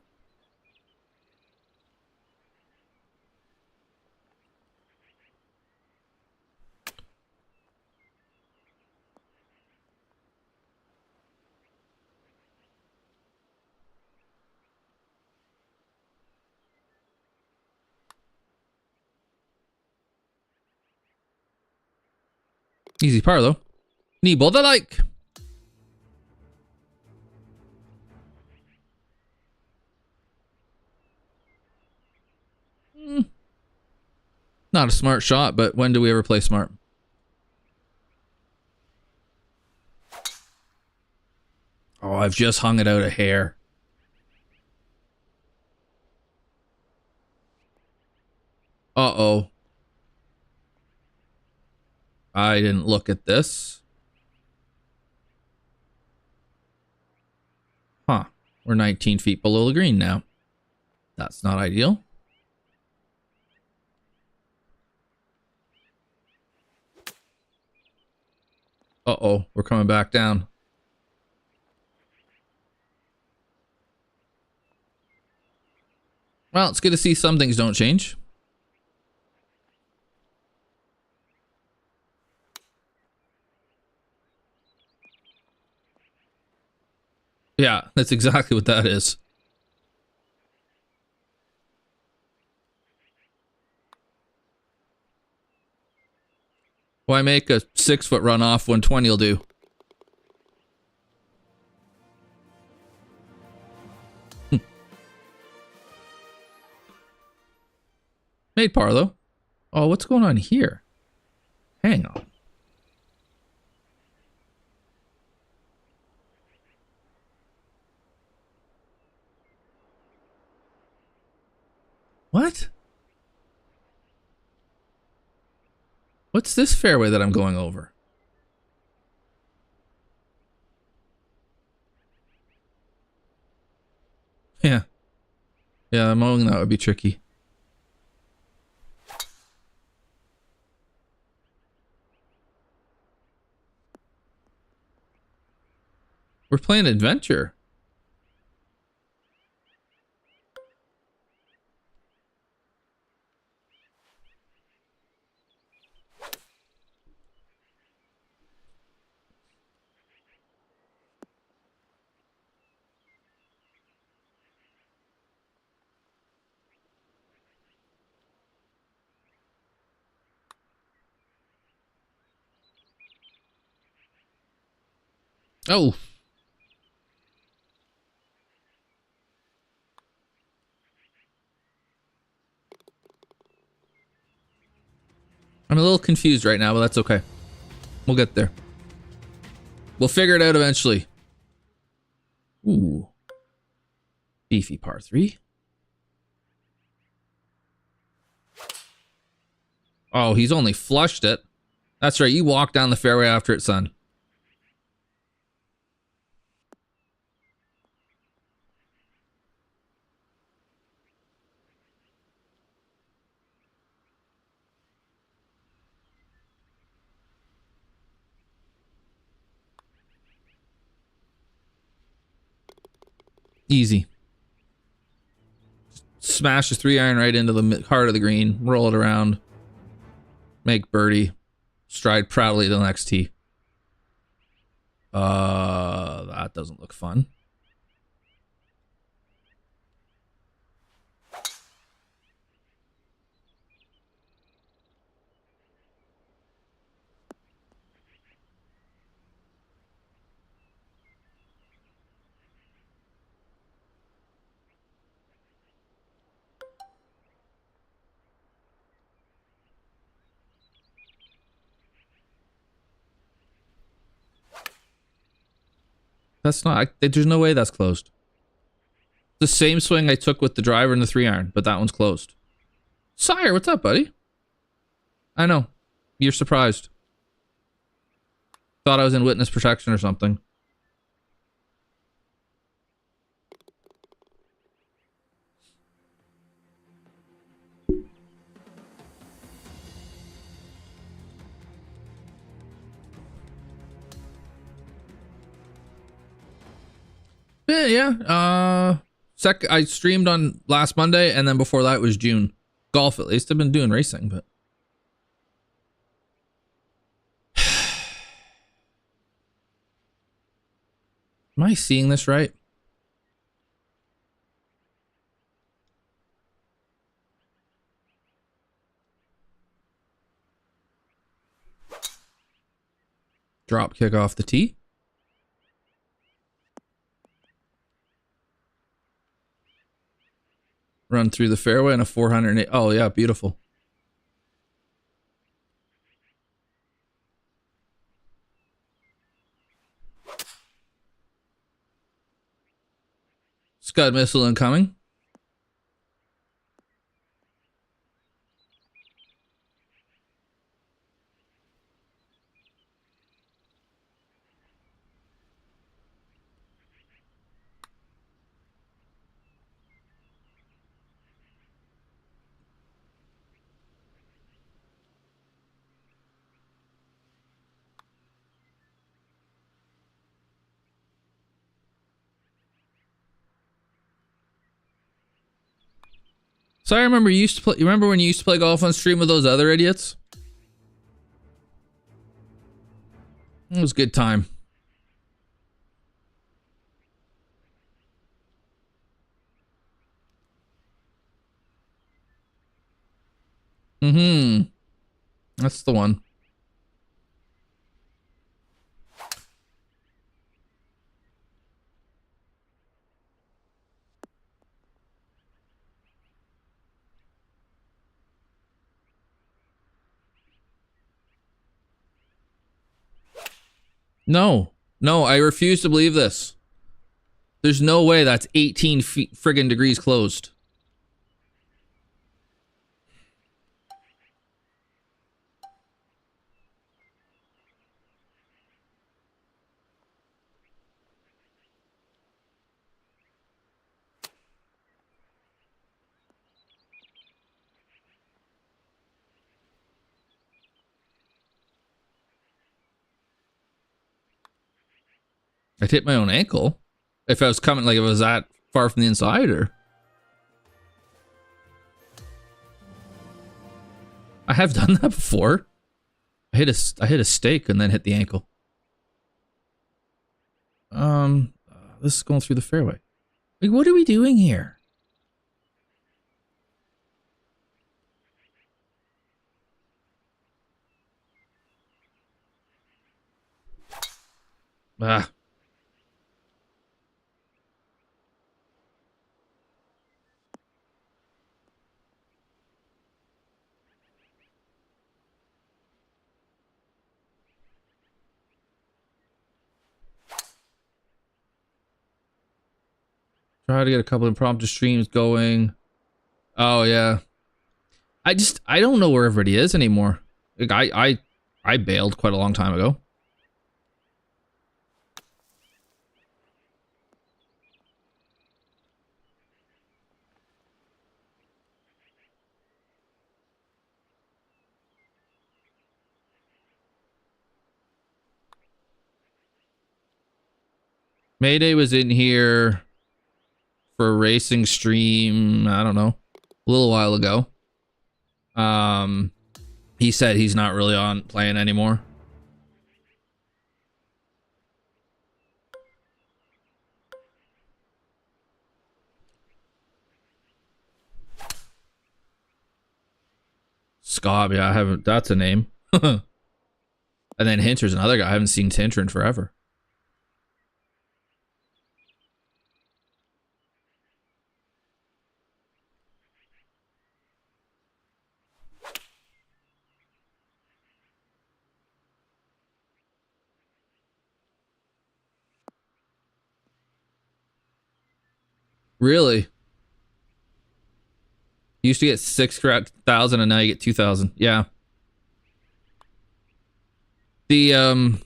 Easy par though. Knee ball the like. Not a smart shot, but when do we ever play smart? Oh, I've just hung it out a hair. Uh-oh. I didn't look at this. Huh. We're 19 feet below the green now. That's not ideal. Uh-oh. We're coming back down. Well, it's good to see some things don't change. Yeah, that's exactly what that is. Why make a 6-foot runoff when 20 will do? Made par though. Oh, what's going on here? Hang on. What? What's this fairway that I'm going over? Yeah. Yeah, mowing that would be tricky. We're playing adventure. Oh. I'm a little confused right now, but that's okay. We'll get there. We'll figure it out eventually. Ooh. Beefy par 3. Oh, he's only flushed it. That's right, you walked down the fairway after it, son. Easy. Smash the 3-iron right into the heart of the green. Roll it around. Make birdie. Stride proudly to the next tee. That doesn't look fun. That's not... there's no way that's closed. The same swing I took with the driver and the 3-iron, but that one's closed. Sire, what's up, buddy? I know. You're surprised. Thought I was in witness protection or something. Yeah. I streamed on last Monday, and then before that was June. Golf, at least. I've been doing racing, but... Am I seeing this right? Drop kick off the tee. Run through the fairway and a 408. Oh, yeah, beautiful. Scud missile incoming. So I remember you used to play. You remember when you used to play golf on stream with those other idiots? It was a good time. Mm-hmm. That's the one. No. No, I refuse to believe this. There's no way that's 18 feet friggin' degrees closed. I'd hit my own ankle. If I was coming, like, if it was that far from the inside, or... I have done that before. I hit a stake and then hit the ankle. This is going through the fairway. Like, what are we doing here? Ah. Try to get a couple impromptu streams going. Oh yeah. I don't know where everybody is anymore. Like I bailed quite a long time ago. Mayday was in here for a racing stream, I don't know, a little while ago. He said he's not really on playing anymore. Scob, yeah, I haven't, that's a name. And then Hinter's another guy. I haven't seen Hinter in forever. Really? You used to get 6,000 and now you get 2,000. Yeah. The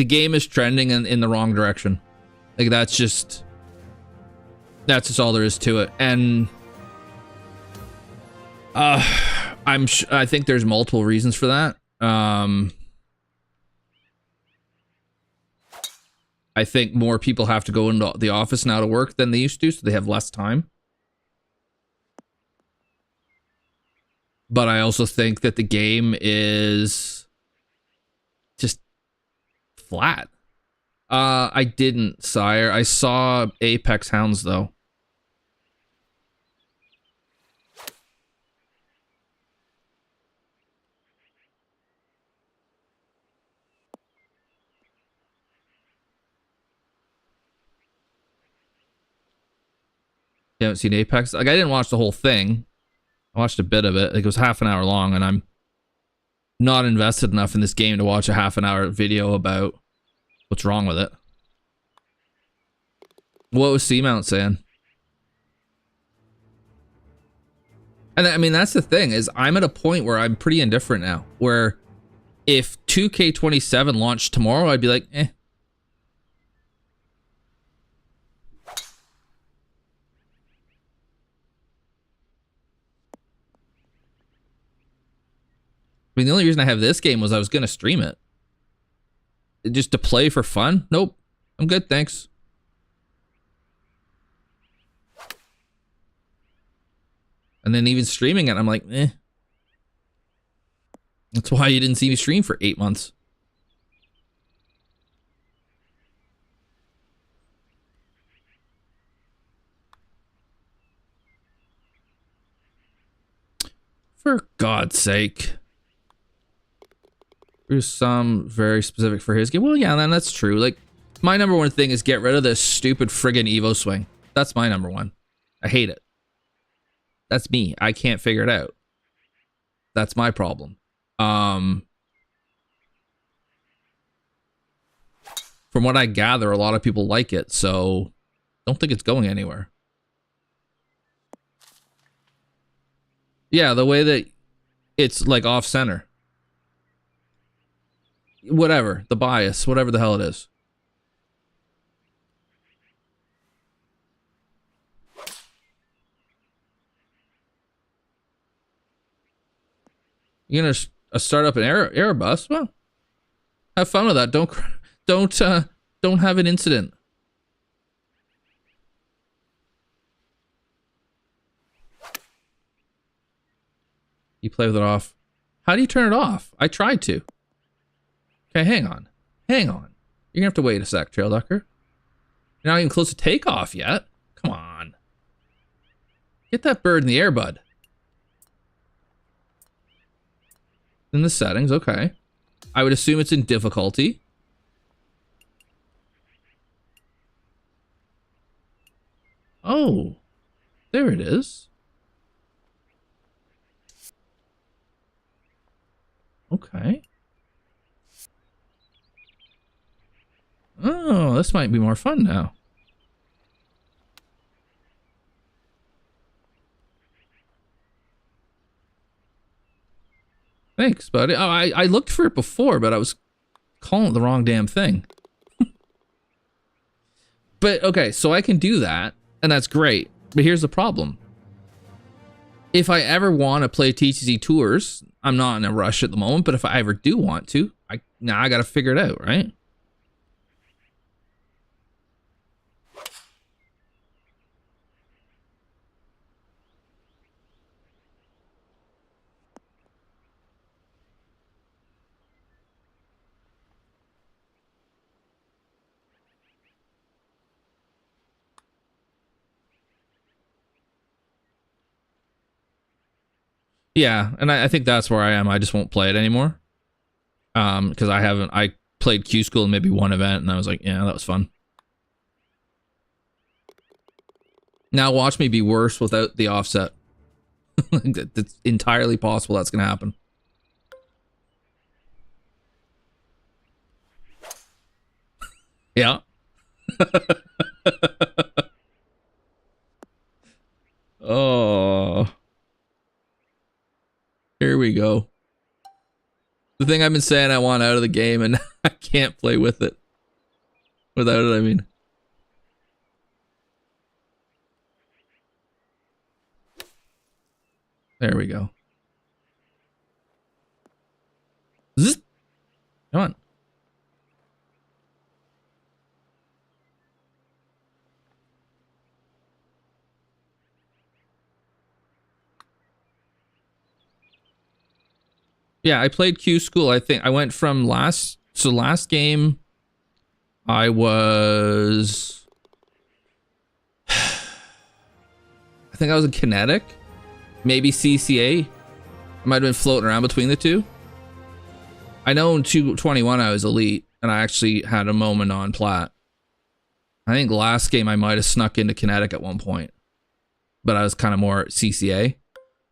game is trending in the wrong direction. Like that's just all there is to it. And I think there's multiple reasons for that. I think more people have to go into the office now to work than they used to, so they have less time. But I also think that the game is just flat. I didn't, sire. I saw Apex Hounds, though. You haven't seen Apex? Like, I didn't watch the whole thing. I watched a bit of it. Like, it was half an hour long, and I'm not invested enough in this game to watch a half an hour video about what's wrong with it. What was Seamount saying? And I mean, that's the thing, is I'm at a point where I'm pretty indifferent now, where if 2K27 launched tomorrow, I'd be like, eh. I mean, the only reason I have this game was I was going to stream it. Just to play for fun? Nope. I'm good, thanks. And then even streaming it, I'm like, eh. That's why you didn't see me stream for 8 months. God's sake. There's some very specific for his game. Well, yeah, then that's true. Like, my number one thing is get rid of this stupid friggin' Evo swing. That's my number one. I hate it. That's me. I can't figure it out. That's my problem. From what I gather, a lot of people like it, so don't think it's going anywhere. Yeah, the way that it's like off center. Whatever, the bias, whatever the hell it is. You're gonna start up an air bus? Well, have fun with that. Don't have an incident. You play with it off. How do you turn it off? I tried to. Okay, hang on. Hang on. You're gonna have to wait a sec, Trail Ducker. You're not even close to takeoff yet. Come on. Get that bird in the air, bud. In the settings, okay. I would assume it's in difficulty. Oh, there it is. Okay. Oh, this might be more fun now. Thanks, buddy. Oh, I looked for it before, but I was calling it the wrong damn thing. But, okay, so I can do that, and that's great. But here's the problem. If I ever want to play TGCTours, I'm not in a rush at the moment, but if I ever do want to, now I got to figure it out, right? Yeah, and I think that's where I am. I just won't play it anymore. Because I played Q School in maybe one event, and I was like, yeah, that was fun. Now watch me be worse without the offset. It's entirely possible that's gonna happen. Yeah. Oh. Here we go. The thing I've been saying I want out of the game, and I can't play with it. Without it, I mean. There we go. Zzz. Come on. Yeah, I played Q School. I think I went from last game I was I think I was in Kinetic, maybe CCA. I might have been floating around between the two. I know in 221 I was elite, and I actually had a moment on plat. I think last game I might have snuck into Kinetic at one point, but I was kind of more CCA.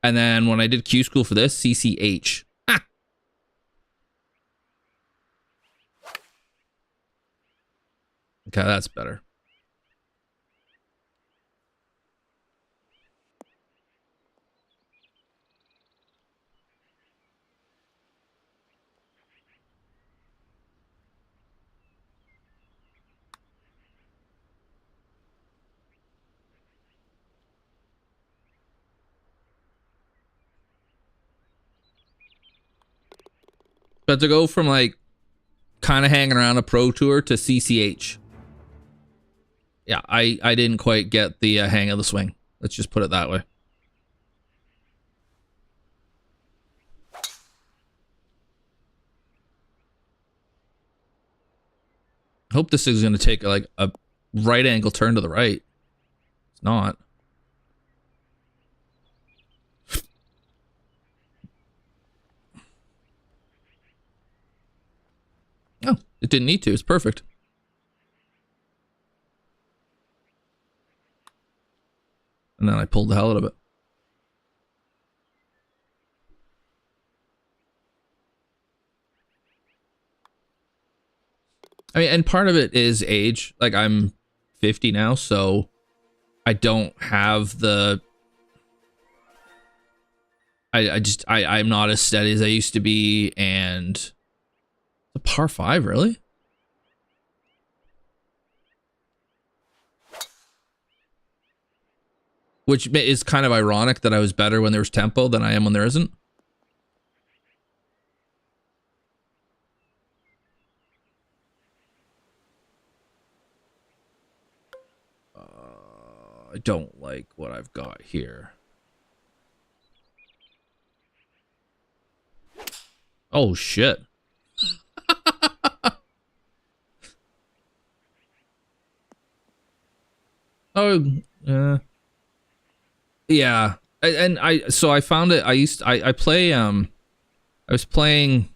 And then when I did Q School for this, CCH. Okay, that's better. But to go from like kind of hanging around a pro tour to CCH. Yeah, I didn't quite get the hang of the swing. Let's just put it that way. I hope this is going to take like a right angle turn to the right. It's not. It didn't need to. It's perfect. And then I pulled the hell out of it. I mean, and part of it is age. Like, I'm 50 now, so I don't have the... I'm not as steady as I used to be, and... The par 5, really? Which is kind of ironic that I was better when there was tempo than I am when there isn't. I don't like what I've got here. Oh, shit. Oh, yeah. And so I found it. I play, I was playing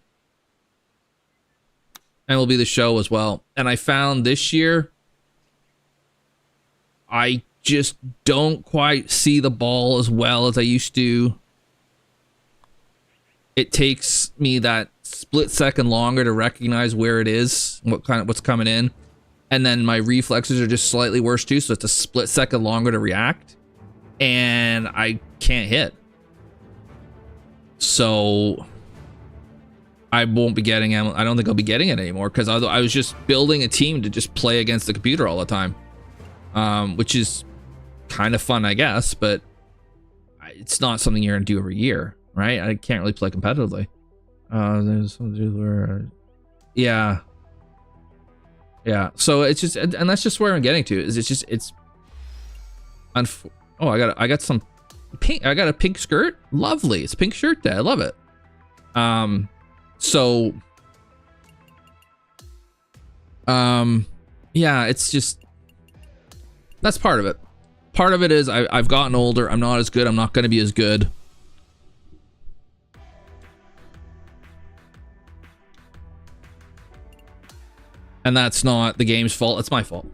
MLB The Show as well. And I found this year, I just don't quite see the ball as well as I used to. It takes me that split second longer to recognize where it is, what's coming in. And then my reflexes are just slightly worse too, so it's a split second longer to react. And I can't hit. So I won't be getting it. I don't think I'll be getting it anymore, because I was just building a team to just play against the computer all the time. Which is kind of fun, I guess, but it's not something you're going to do every year, right? I can't really play competitively. There's some dude where... Yeah. Yeah, so it's just, and that's just where I'm getting to. Oh, I got some pink. I got a pink skirt. Lovely. It's a pink shirt day. I love it. Yeah, it's just, that's part of it. Part of it is I've gotten older. I'm not as good. I'm not going to be as good. And that's not the game's fault. It's my fault.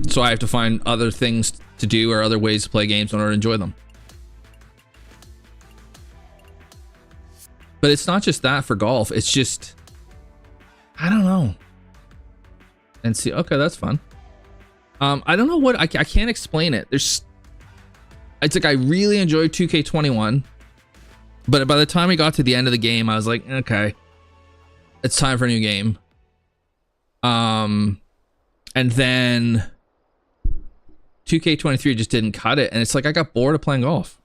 So I have to find other things to do or other ways to play games in order to enjoy them. But it's not just that for golf. It's just, I don't know. And see, okay, that's fun. I don't know what, I can't explain it. It's like I really enjoyed 2K21. But by the time we got to the end of the game, I was like, okay, it's time for a new game. And then 2K23 just didn't cut it, and it's like I got bored of playing golf.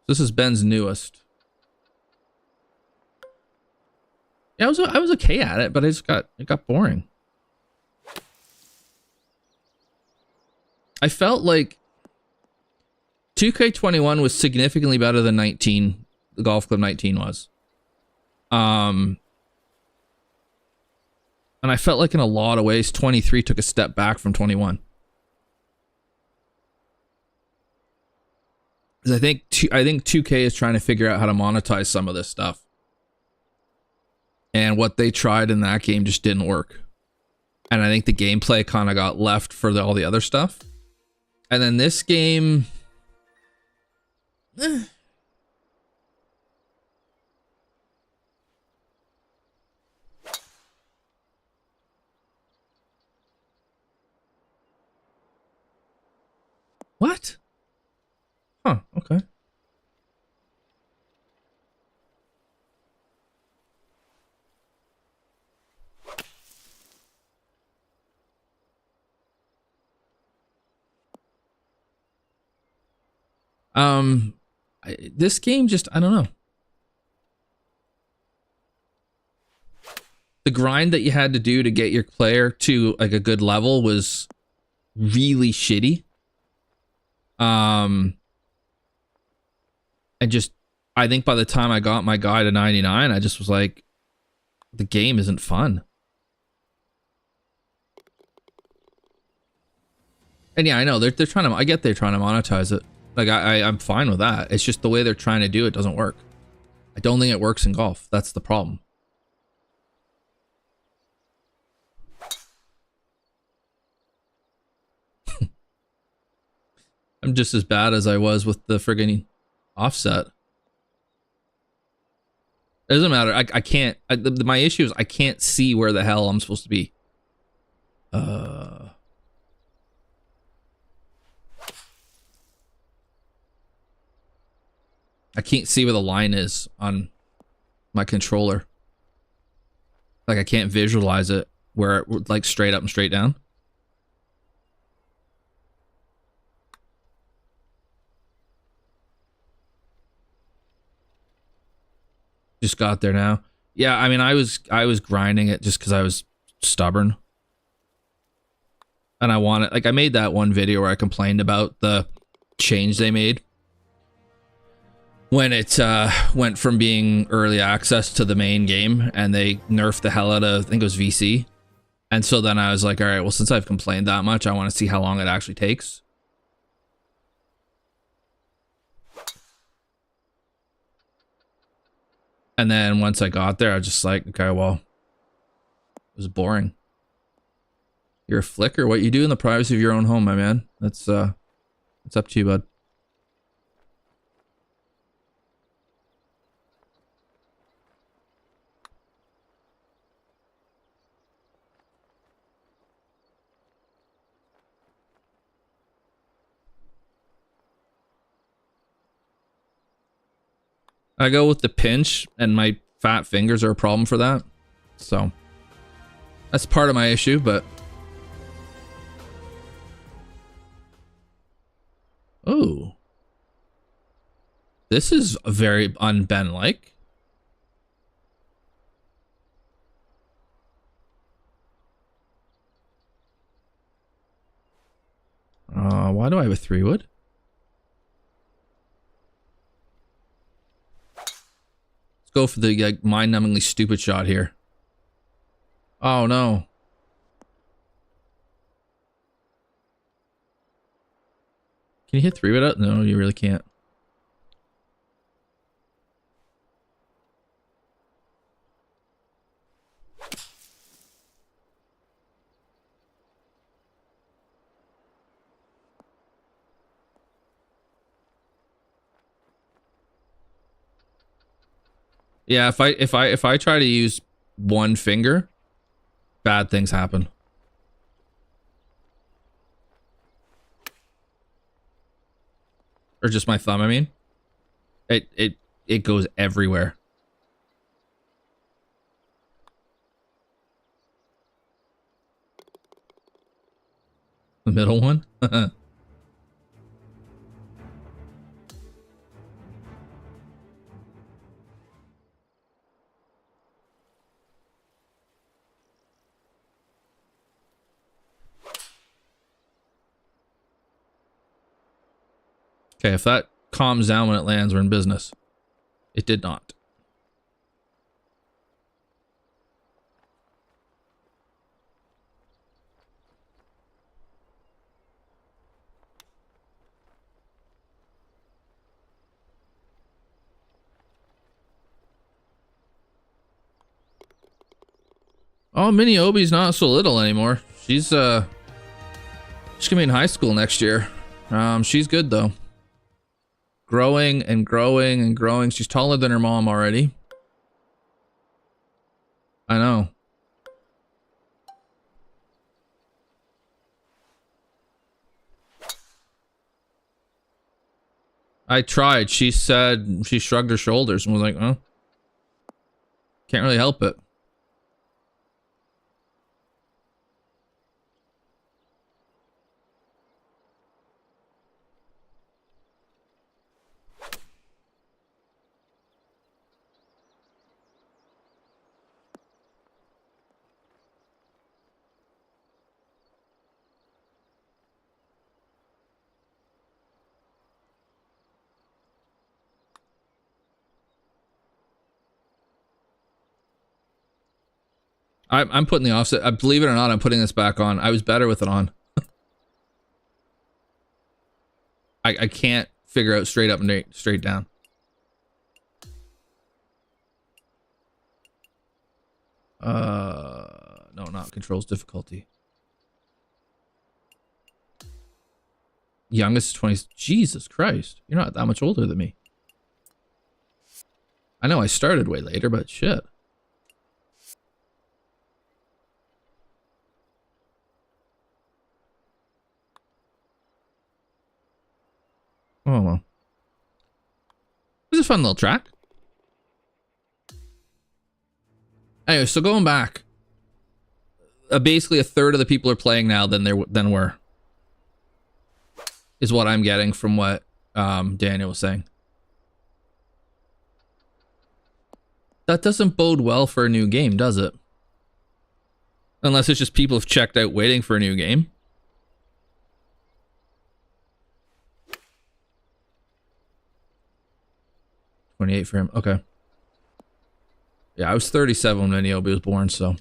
This is Ben's newest. Yeah, I was okay at it, but it got boring. I felt like 2K21 was significantly better than 19, the Golf Club 19 was. And I felt like in a lot of ways 23 took a step back from 21. Because I think 2K is trying to figure out how to monetize some of this stuff. And what they tried in that game just didn't work. And I think the gameplay kind of got left for all the other stuff. And then this game... What? Huh, okay. This game just, I don't know. The grind that you had to do to get your player to like a good level was really shitty. And just, I think by the time I got my guy to 99, I just was like, The game isn't fun. And yeah, I know they're trying to. I get they're trying to monetize it. Like I'm fine with that. It's just the way they're trying to do it doesn't work. I don't think it works in golf. That's the problem. I'm just as bad as I was with the friggin' offset. It doesn't matter. I can't. My issue is I can't see where the hell I'm supposed to be. I can't see where the line is on my controller. Like I can't visualize it where it like straight up and straight down. Just got there now. Yeah, I mean I was grinding it just because I was stubborn. And I wanted, like I made that one video where I complained about the change they made when it went from being early access to the main game, and they nerfed the hell out of, I think it was VC. And so then I was like, all right, well, since I've complained that much, I want to see how long it actually takes. And then once I got there, I was just like, okay, well, it was boring. You're a flicker. What you do in the privacy of your own home, my man. That's it's up to you, bud. I go with the pinch, and my fat fingers are a problem for that. So that's part of my issue, but oh, this is very un-Ben-like. Why do I have a 3-wood? Let's go for the like, mind-numbingly stupid shot here. Oh no. Can you hit 3-wood out? No, you really can't. Yeah, if I try to use one finger, bad things happen. Or just my thumb, I mean. It goes everywhere. The middle one? Okay, if that calms down when it lands, we're in business. It did not. Oh, Mini Obi's not so little anymore. She's gonna be in high school next year. She's good though. Growing and growing and growing. She's taller than her mom already. I know. I tried. She said, she shrugged her shoulders and was like, oh, can't really help it. I'm putting the offset. Believe it or not, I'm putting this back on. I was better with it on. I can't figure out straight up and straight down. No, not controls difficulty. Youngest 20. Jesus Christ. You're not that much older than me. I know I started way later, but shit. Oh, well. This is a fun little track. Anyway, so going back. Basically a third of the people are playing now than were. Is what I'm getting from what Daniel was saying. That doesn't bode well for a new game, does it? Unless it's just people have checked out waiting for a new game. $28 for him. Okay. Yeah, I was 37 when Ameobi was born, so.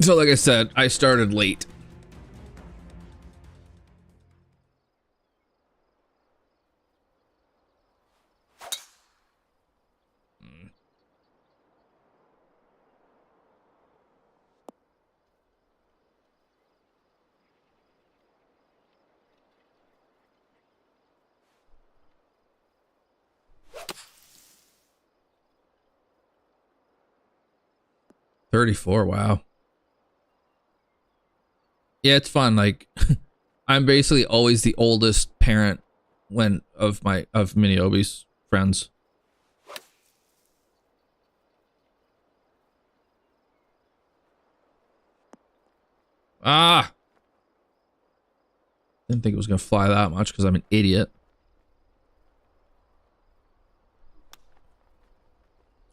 So like I said, I started late. $34, wow. Yeah, it's fun. Like, I'm basically always the oldest parent of Ameobi's friends. Ah! Didn't think it was gonna fly that much because I'm an idiot.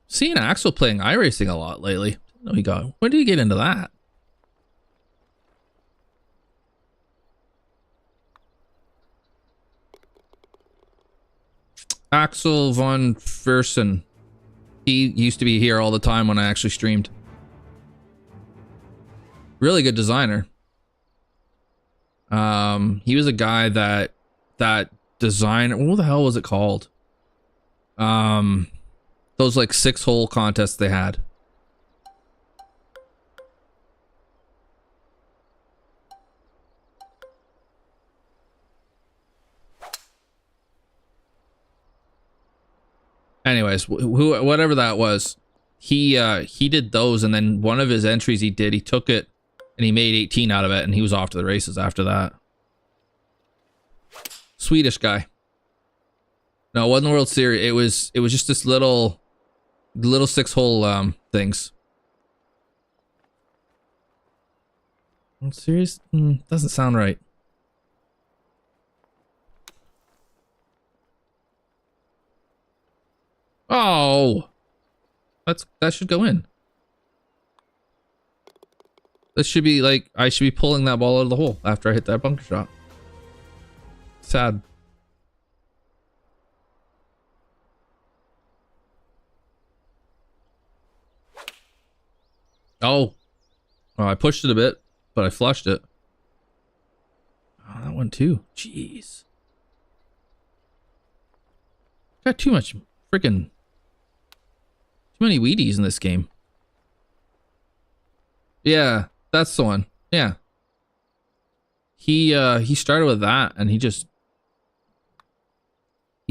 Seeing Axel playing iRacing a lot lately. No, he got. When did he get into that? Axel von Fersen. He used to be here all the time when I actually streamed. Really good designer. He was a guy that designed. What the hell was it called? Those like 6-hole contests they had. Anyways, whatever that was, he did those, and then one of his entries he took it and he made 18 out of it, and he was off to the races after that. Swedish guy. No, it wasn't the World Series. It was just this little 6-hole things. World Series? Doesn't sound right. Oh, that should go in. This should be like, I should be pulling that ball out of the hole after I hit that bunker shot. Sad. Oh, I pushed it a bit, but I flushed it. Oh, that one too. Jeez. Got too much freaking. Too many Wheaties in this game. Yeah, that's the one. Yeah. He started with that and he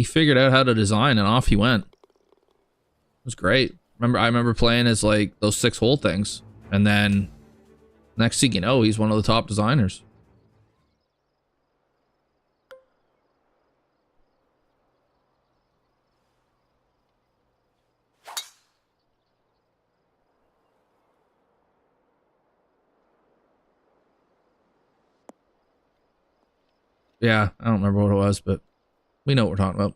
figured out how to design and off he went. It was great. I remember playing as like those 6-hole things, and then next thing you know, he's one of the top designers. Yeah, I don't remember what it was, but we know what we're talking about.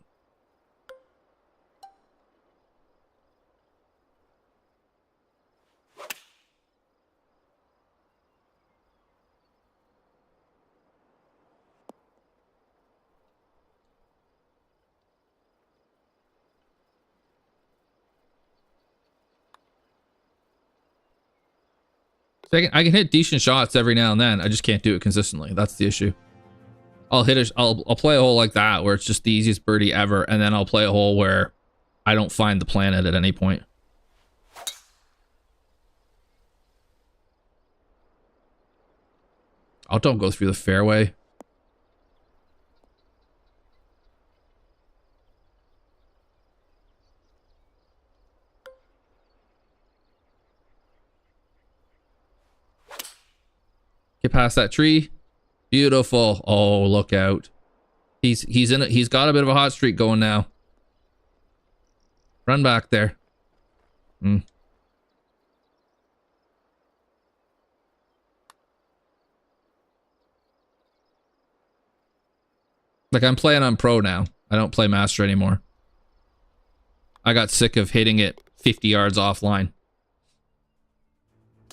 I can hit decent shots every now and then. I just can't do it consistently. That's the issue. I'll play a hole like that where it's just the easiest birdie ever, and then I'll play a hole where I don't find the planet at any point. Oh, don't go through the fairway. Get past that tree. Beautiful. Oh, look out. He's got a bit of a hot streak going now. Run back there. Like, I'm playing on pro now. I don't play master anymore. I got sick of hitting it 50 yards offline.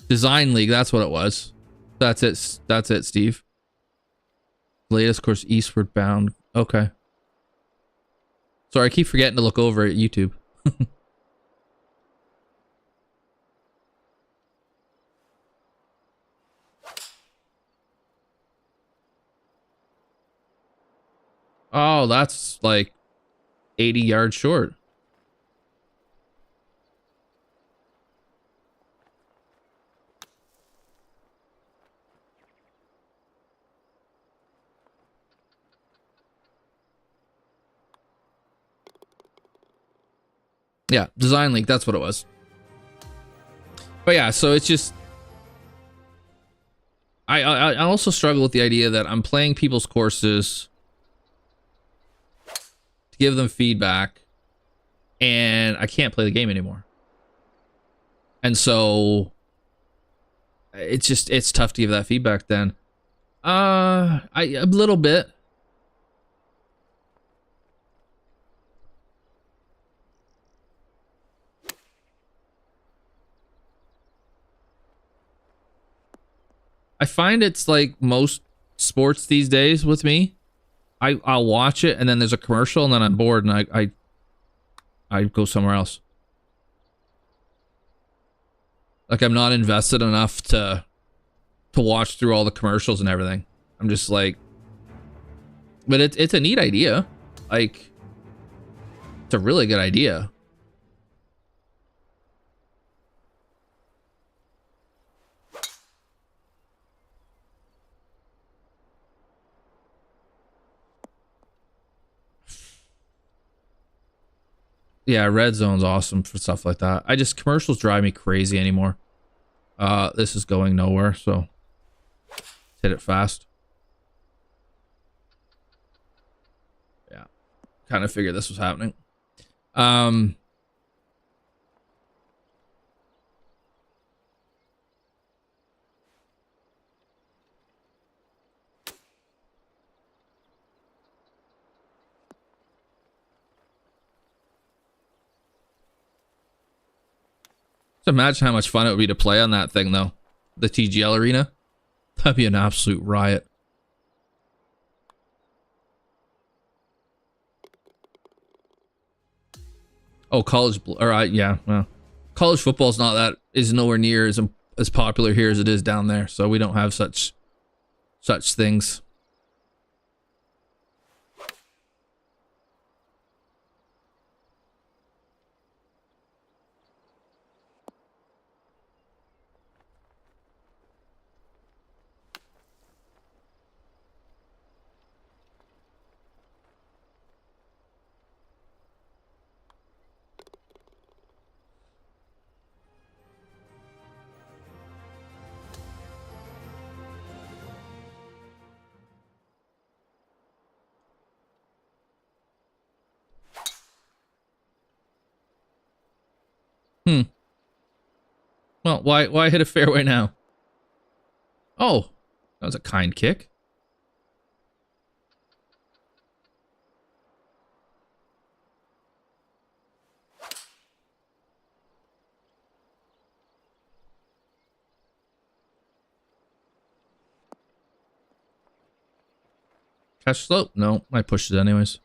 Design League, that's what it was. That's it. That's it, Steve. Latest course, eastward bound. Okay. Sorry, I keep forgetting to look over at YouTube. Oh, that's like 80 yards short. Yeah, Design League, that's what it was. But yeah, so it's just... I also struggle with the idea that I'm playing people's courses to give them feedback, and I can't play the game anymore. And so it's tough to give that feedback then. A little bit. I find it's like most sports these days with me. I'll watch it and then there's a commercial and then I'm bored and I go somewhere else. Like, I'm not invested enough to watch through all the commercials and everything. I'm just like, but it's a neat idea. Like, it's a really good idea. Yeah, red zone's awesome for stuff like that. Commercials drive me crazy anymore. This is going nowhere, so hit it fast. Yeah, kind of figured this was happening. Just imagine how much fun it would be to play on that thing, though. The TGL arena. That'd be an absolute riot. Oh, yeah, well, college football's is nowhere near as popular here as it is down there, so we don't have such things. Well, why hit a fairway now? Oh, that was a kind kick. Catch slope? No, I pushed it anyways.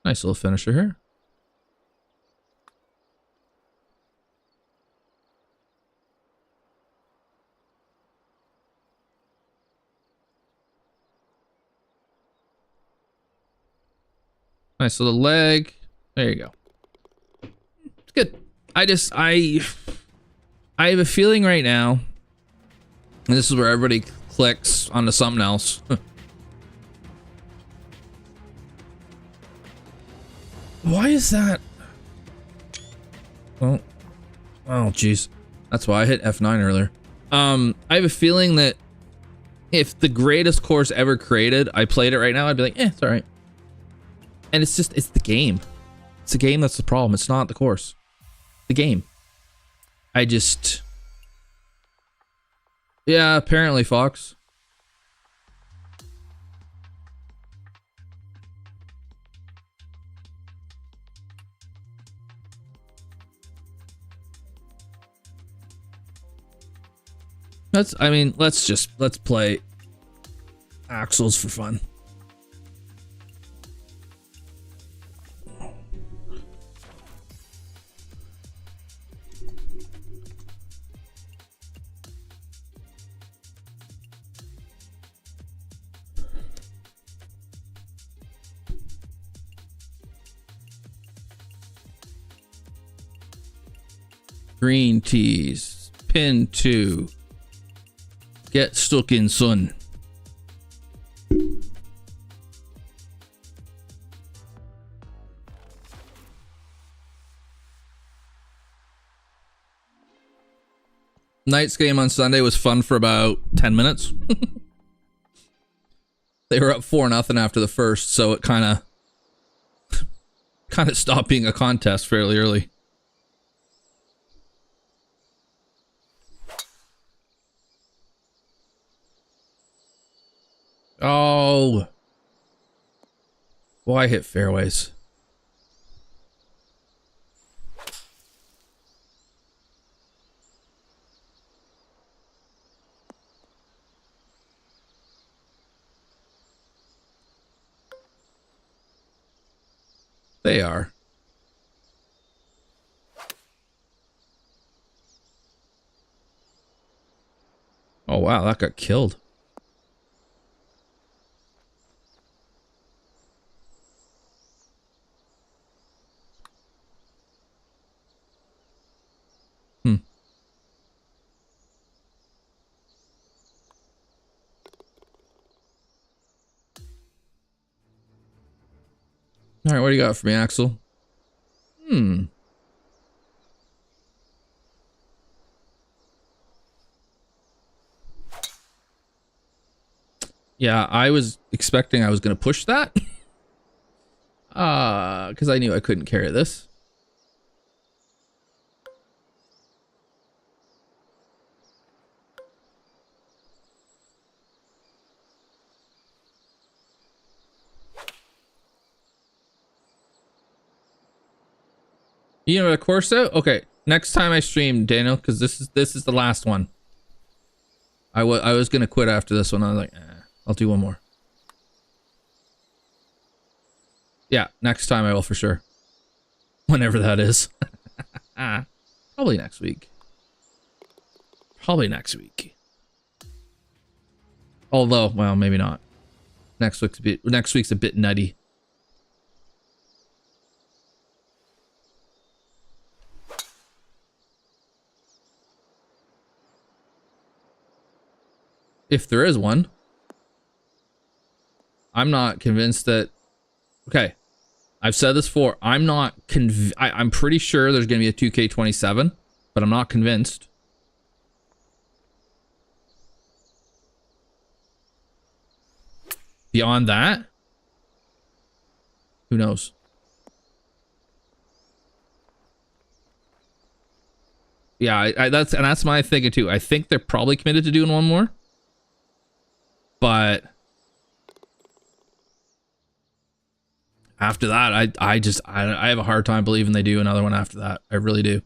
Nice little finisher here. Nice little leg. There you go. It's good. I have a feeling right now, and this is where everybody clicks onto something else. Why is that? Oh, jeez. That's why I hit F9 earlier. I have a feeling that if the greatest course ever created, I played it right now, I'd be like, it's all right. And it's the game. It's the game that's the problem. It's not the course. The game. Yeah, apparently, Fox. Let's play Axles for fun. Green tees, pin 2. Get stuck in, son. Knight's game on Sunday was fun for about 10 minutes. They were up 4-0 after the first, so it kind of stopped being a contest fairly early. Oh. Why hit fairways? They are. Oh wow, that got killed. All right, what do you got for me, Axel? Yeah, I was expecting I was going to push that. Because I knew I couldn't carry this. You know the course out? Okay, next time I stream, Daniel, because this is the last one. I was gonna quit after this one. I was like, I'll do one more. Yeah, next time I will for sure. Whenever that is. Probably next week. Probably next week. Although, well, maybe not. Next week's a bit nutty. If there is one. I'm not convinced that... Okay. I've said this before. I'm not I'm pretty sure there's going to be a 2K27, but I'm not convinced. Beyond that, who knows? Yeah, that's my thinking too. I think they're probably committed to doing one more. But after that, I have a hard time believing they do another one after that. I really do.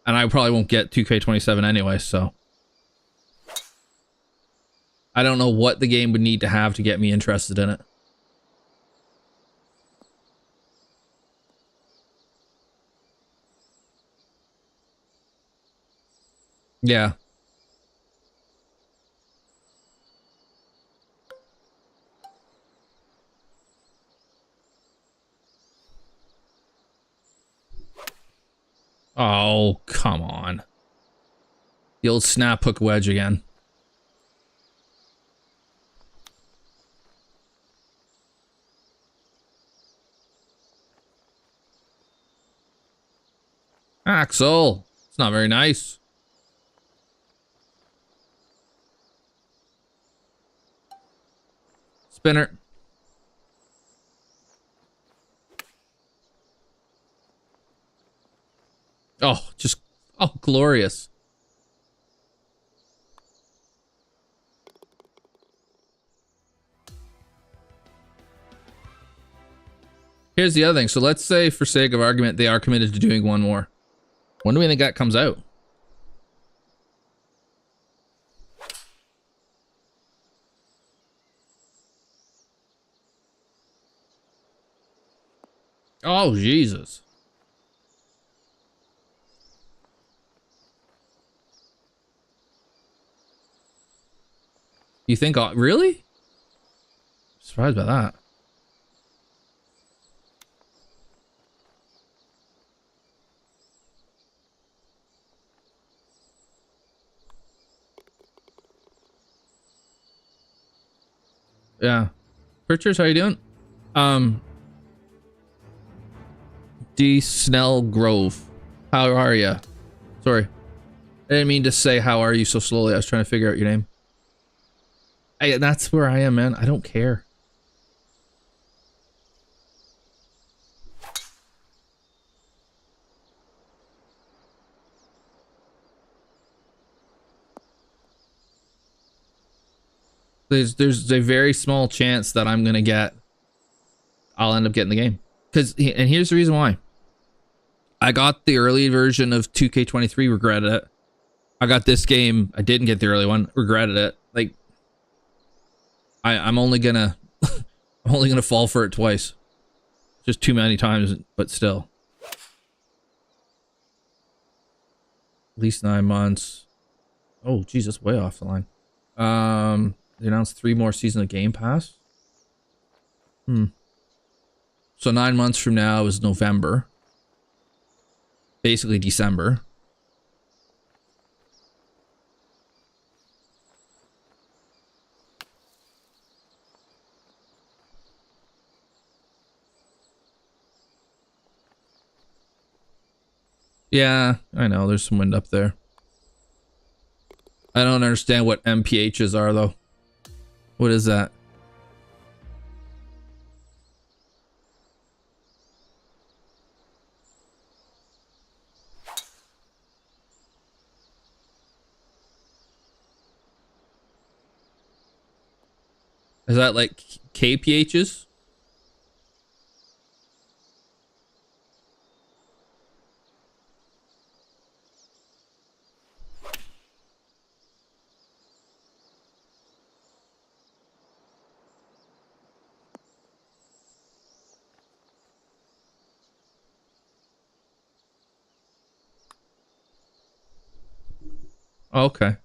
And I probably won't get 2K27 anyway, so I don't know what the game would need to have to get me interested in it. Yeah. Oh, come on. The old snap hook wedge again. Axel, it's not very nice. Spinner. Oh, just, oh, glorious. Here's the other thing. So let's say, for sake of argument, they are committed to doing one more. When do we think that comes out? Oh, Jesus. You think, really? Surprised by that. Yeah. Pritchard, how you doing? D. Snell Grove. How are you? Sorry. I didn't mean to say how are you so slowly. I was trying to figure out your name. That's where I am, man. I don't care. There's a very small chance that I'll end up getting the game. And here's the reason why. I got the early version of 2K23, regretted it. I got this game, I didn't get the early one, regretted it. Like, I'm only gonna I'm only gonna fall for it twice. Just too many times, but still. At least 9 months. Oh, Jesus, way off the line. They announced 3 more seasons of Game Pass. So 9 months from now is November. Basically December. Yeah, I know. There's some wind up there. I don't understand what MPHs are, though. What is that? Is that like KPHs? Oh, okay.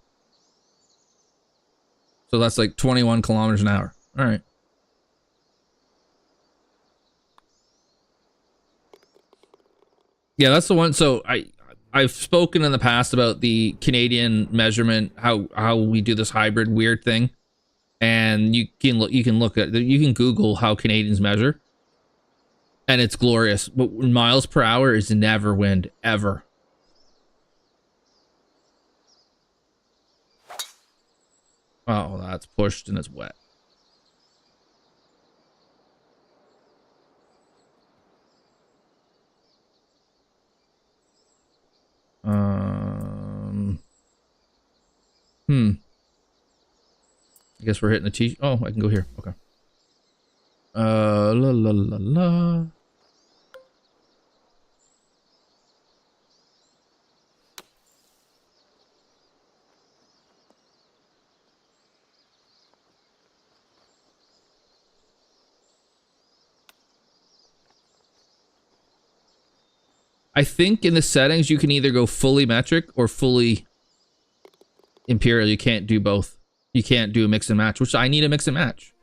So that's like 21 kilometers an hour. All right. Yeah, that's the one. So I've spoken in the past about the Canadian measurement, how we do this hybrid weird thing, and you can Google how Canadians measure, and it's glorious. But miles per hour is never wind ever. Oh, that's pushed and it's wet. I guess we're hitting the T. Oh, I can go here. Okay. La la la la. I think in the settings you can either go fully metric or fully imperial. You can't do both. You can't do a mix and match, which I need a mix and match.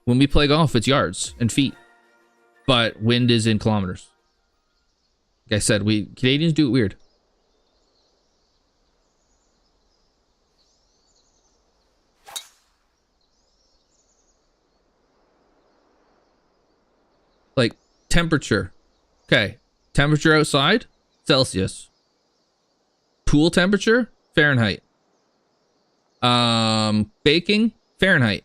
When we play golf, it's yards and feet, but wind is in kilometers. Like I said, Canadians do it weird. Like temperature. Okay. Temperature outside, Celsius. Pool temperature, Fahrenheit. Baking, Fahrenheit.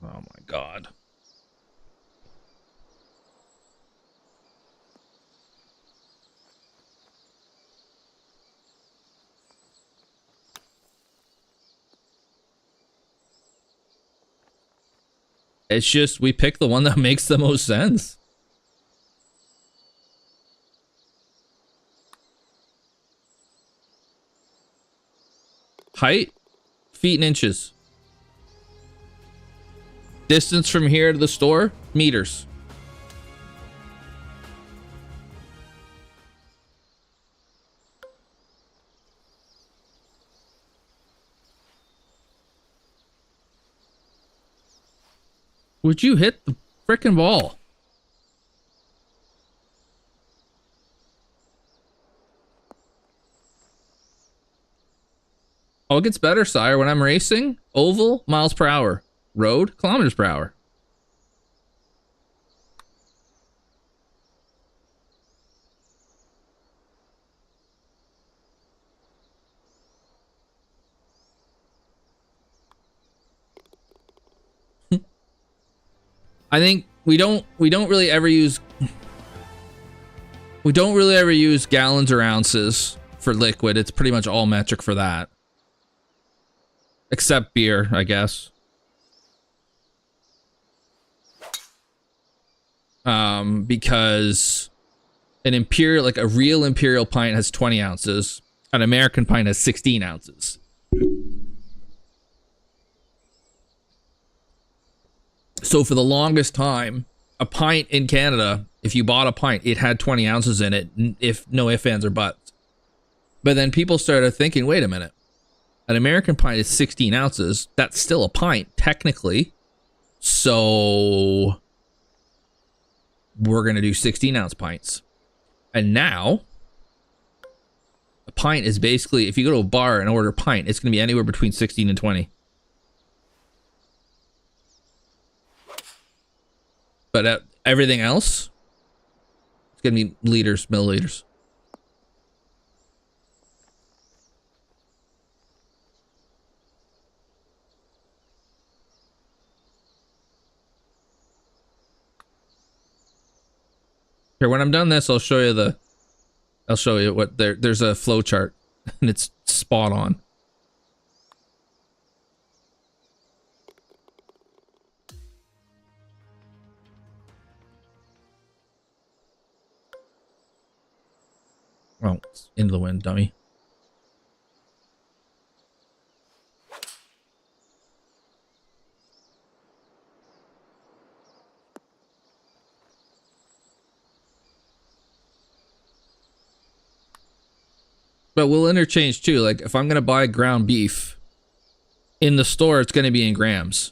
Oh my God. It's just, we pick the one that makes the most sense. Height, feet and inches. Distance from here to the store, meters. Would you hit the frickin' ball? Oh, it gets better, sire. When I'm racing, oval, miles per hour. Road, kilometers per hour. I think we don't really ever use gallons or ounces for liquid. It's pretty much all metric for that. Except beer, I guess. Because an imperial, like a real imperial pint has 20 ounces. An American pint has 16 ounces. So for the longest time, a pint in Canada, if you bought a pint, it had 20 ounces in it, if no ifs, ands, or buts. But then people started thinking, wait a minute. An American pint is 16 ounces. That's still a pint, technically. So we're going to do 16-ounce pints. And now, a pint is basically, if you go to a bar and order a pint, it's going to be anywhere between 16 and 20. But everything else, it's going to be liters, milliliters. Here, when I'm done this, I'll show you what there's a flow chart and it's spot on. Oh, it's into the wind, dummy. But we'll interchange too. Like if I'm going to buy ground beef in the store, it's going to be in grams.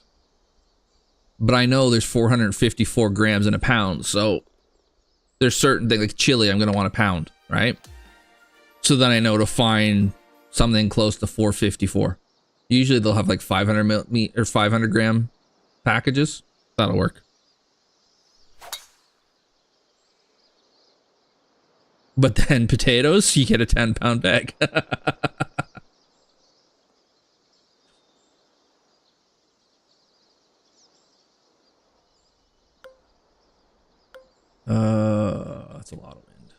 But I know there's 454 grams in a pound. So there's certain things like chili, I'm going to want a pound, right? So then I know to find something close to 454. Usually they'll have like 500 meat or 500 gram packages. That'll work. But then potatoes, you get a 10-pound bag. That's a lot of wind.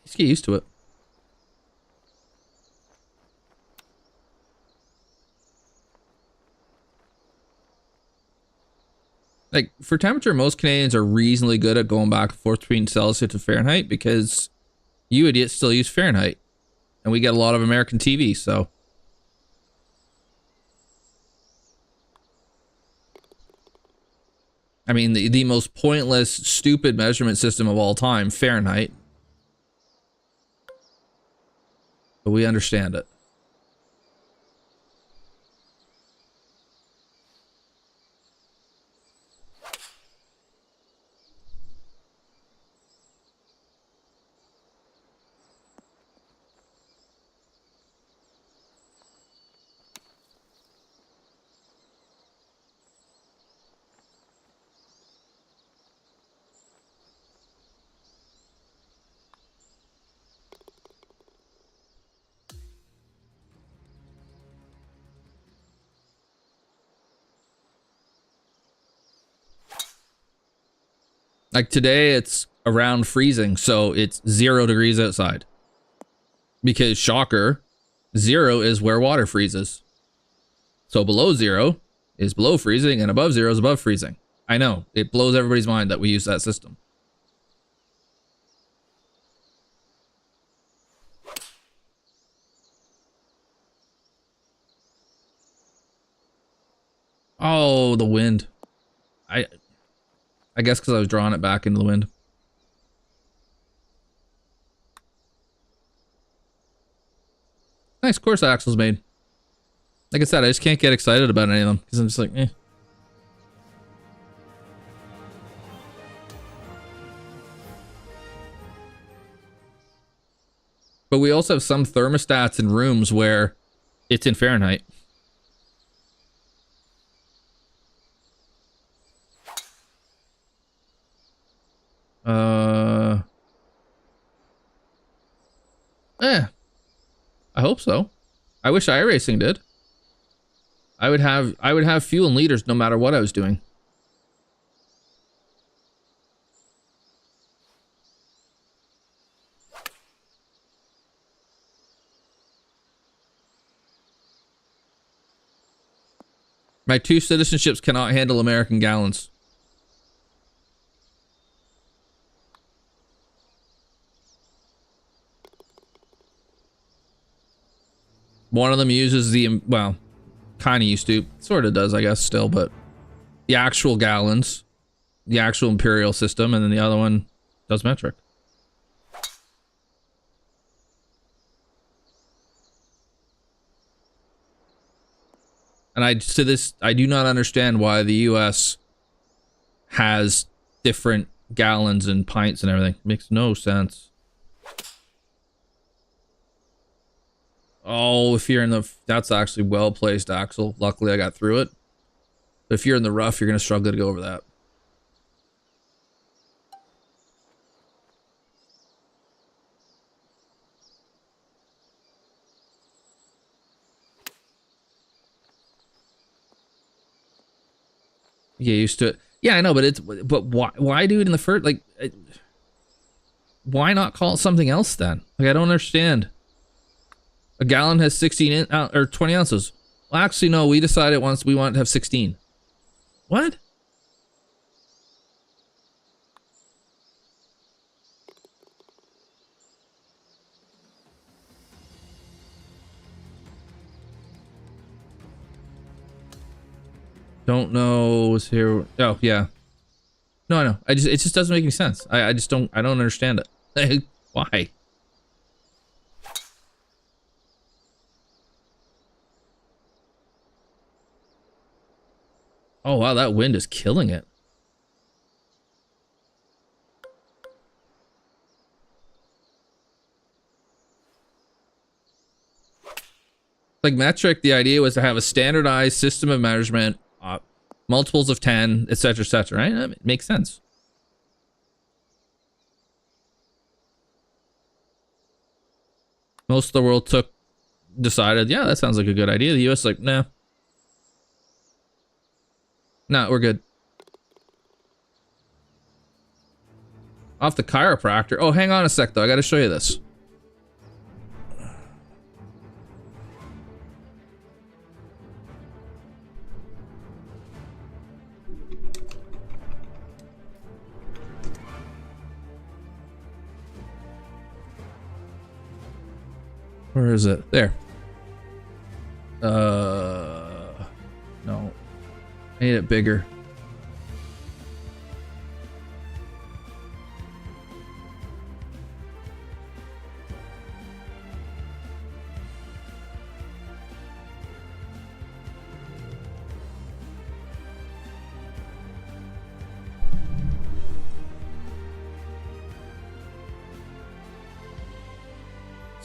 Just get used to it. Like, for temperature, most Canadians are reasonably good at going back and forth between Celsius and Fahrenheit because you idiots still use Fahrenheit. And we get a lot of American TV, so. I mean, the most pointless, stupid measurement system of all time, Fahrenheit. But we understand it. Like today, it's around freezing, so it's 0 degrees outside. Because, shocker, 0 is where water freezes. So below 0 is below freezing, and above 0 is above freezing. I know, it blows everybody's mind that we use that system. Oh, the wind. I guess because I was drawing it back into the wind. Nice course axles made. Like I said, I just can't get excited about any of them because I'm just like, eh. But we also have some thermostats in rooms where it's in Fahrenheit. I hope so. I wish iRacing did. I would have fuel in liters no matter what I was doing. My 2 citizenships cannot handle American gallons. One of them uses the, well, kind of used to, sort of does, I guess, still, but the actual gallons, the actual imperial system, and then the other one does metric. And I do not understand why the US has different gallons and pints and everything. It makes no sense. Oh, if you're in the... That's actually well-placed, Axel. Luckily, I got through it. But if you're in the rough, you're going to struggle to go over that. You get used to it. Yeah, I know, but it's... But why do it in the first... Like... Why not call it something else, then? Like, I don't understand. A gallon has 16 or 20 ounces. Well, actually, no. We decided once we want to have 16. What? Don't know. Was here? Oh, yeah. No, I know. It just doesn't make any sense. I don't understand it. Why? Oh, wow, that wind is killing it. Like metric, the idea was to have a standardized system of measurement, multiples of 10, etc., etc., right? That makes sense. Most of the world decided, yeah, that sounds like a good idea. The US like, nah. Nah, we're good. Off the chiropractor. Oh, hang on a sec, though. I gotta show you this. Where is it? There. No. I need it bigger.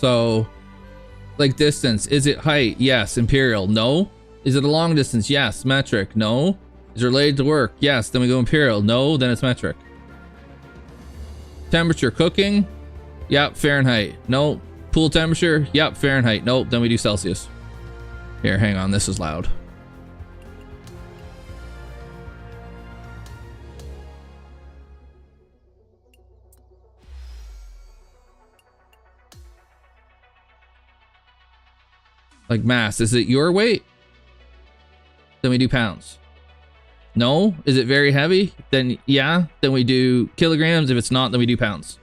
So, like distance, is it height? Yes. Imperial? No. Is it a long distance? Yes. Metric? No. Is it related to work? Yes. Then we go imperial. No. Then it's metric. Temperature, cooking? Yep. Fahrenheit? No. Pool temperature? Yep. Fahrenheit? Nope. Then we do Celsius. Here, hang on. This is loud. Like mass, is it your weight? Then we do pounds. No? Is it very heavy? Then yeah, then we do kilograms. If it's not, then we do pounds.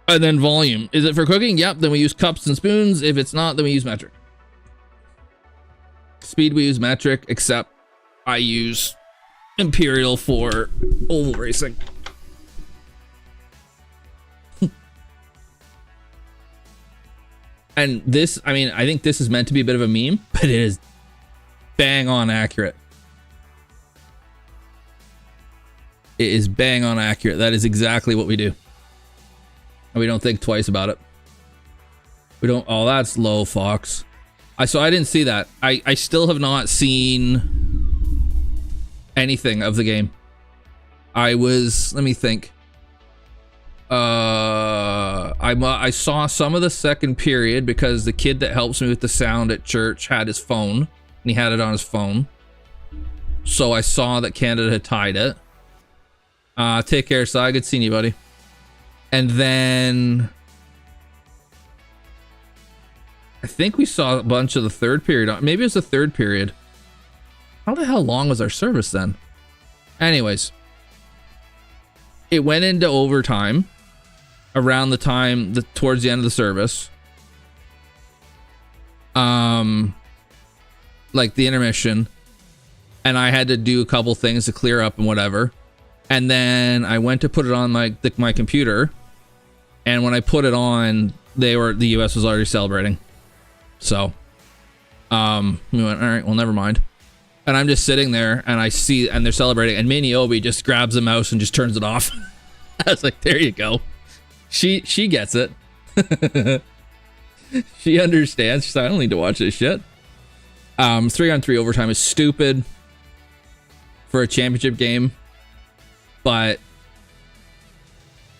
And then volume. Is it for cooking? Yep, then we use cups and spoons. If it's not, then we use metric. Speed, we use metric, except I use imperial for oval racing. And this, I mean, I think this is meant to be a bit of a meme, but it is bang on accurate. It is bang on accurate. That is exactly what we do. And we don't think twice about it. We don't, oh, that's low, Fox. So I didn't see that. I still have not seen anything of the game. I was, let me think. I saw some of the second period because the kid that helps me with the sound at church had his phone and he had it on his phone. So I saw that Canada had tied it. Take care, Si. Good seeing you, buddy. And then I think we saw a bunch of the third period. Maybe it was the third period. How the hell long was our service then? Anyways, it went into overtime around the time towards the end of the service. Like the intermission, and I had to do a couple things to clear up and whatever. And then I went to put it on my computer, and when I put it on, the US was already celebrating. So we went, all right, well, never mind. And I'm just sitting there and I see, and they're celebrating, and Obi just grabs the mouse and just turns it off. I was like, there you go. She gets it. She understands. She's like, I don't need to watch this shit. 3-on-3 overtime is stupid for a championship game, but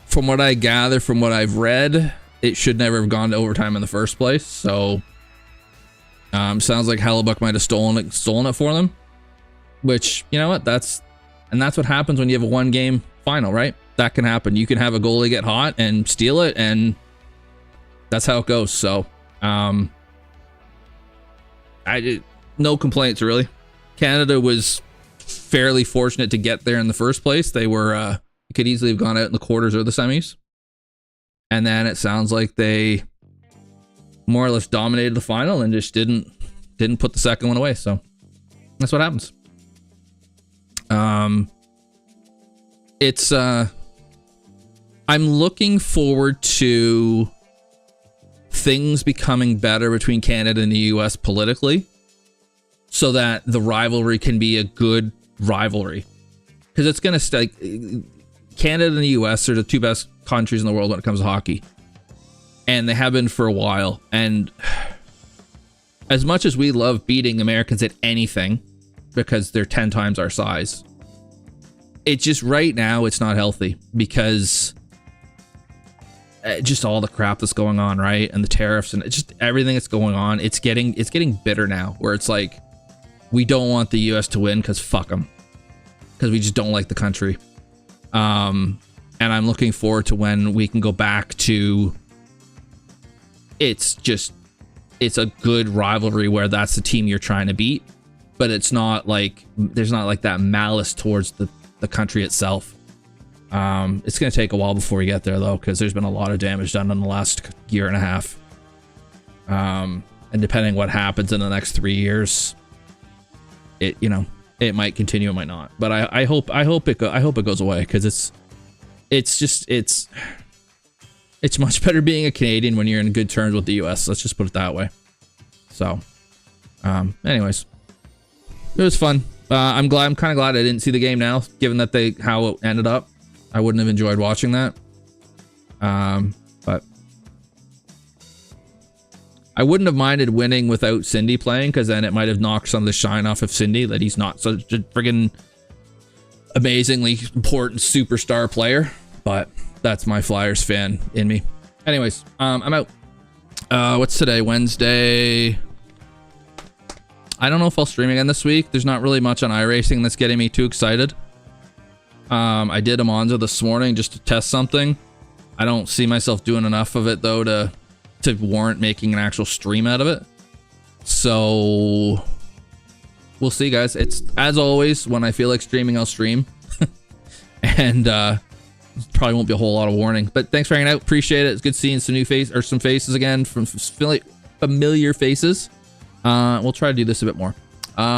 from what I gather, from what I've read, it should never have gone to overtime in the first place. So sounds like Hellebuck might have stolen it for them, which, you know what, that's what happens when you have a one game final, right? That can happen. You can have a goalie get hot and steal it, and that's how it goes. So no complaints really. Canada was fairly fortunate to get there in the first place. They were could easily have gone out in the quarters or the semis, and then it sounds like they more or less dominated the final and just didn't put the second one away. So that's what happens. It's I'm looking forward to things becoming better between Canada and the US politically, so that the rivalry can be a good rivalry, because it's going to stay. Canada and the US are the two best countries in the world when it comes to hockey, and they have been for a while. And as much as we love beating Americans at anything because they're 10 times our size, it's just right now it's not healthy, because just all the crap that's going on, right? And the tariffs and just everything that's going on, it's getting bitter now, where it's like, we don't want the US to win because fuck them, because we just don't like the country. And I'm looking forward to when we can go back to, it's a good rivalry where that's the team you're trying to beat, but it's not like, there's not like that malice towards the country itself. It's going to take a while before we get there though, because there's been a lot of damage done in the last year and a half. And depending what happens in the next 3 years, it might continue, it might not. But I hope it goes away, because it's much better being a Canadian when you're in good terms with the US. Let's just put it that way. So, anyways, it was fun. I'm kind of glad I didn't see the game now, given that how it ended up. I wouldn't have enjoyed watching that. But I wouldn't have minded winning without Cindy playing, because then it might have knocked some of the shine off of Cindy that he's not such a friggin' amazingly important superstar player. But that's my Flyers fan in me. Anyways, I'm out. What's today? Wednesday. I don't know if I'll stream again this week. There's not really much on iRacing that's getting me too excited. I did a Monza this morning just to test something. I don't see myself doing enough of it though to warrant making an actual stream out of it. So we'll see, guys. It's, as always, when I feel like streaming, I'll stream. And probably won't be a whole lot of warning. But thanks for hanging out. Appreciate it. It's good seeing some new some faces again, from familiar faces. We'll try to do this a bit more.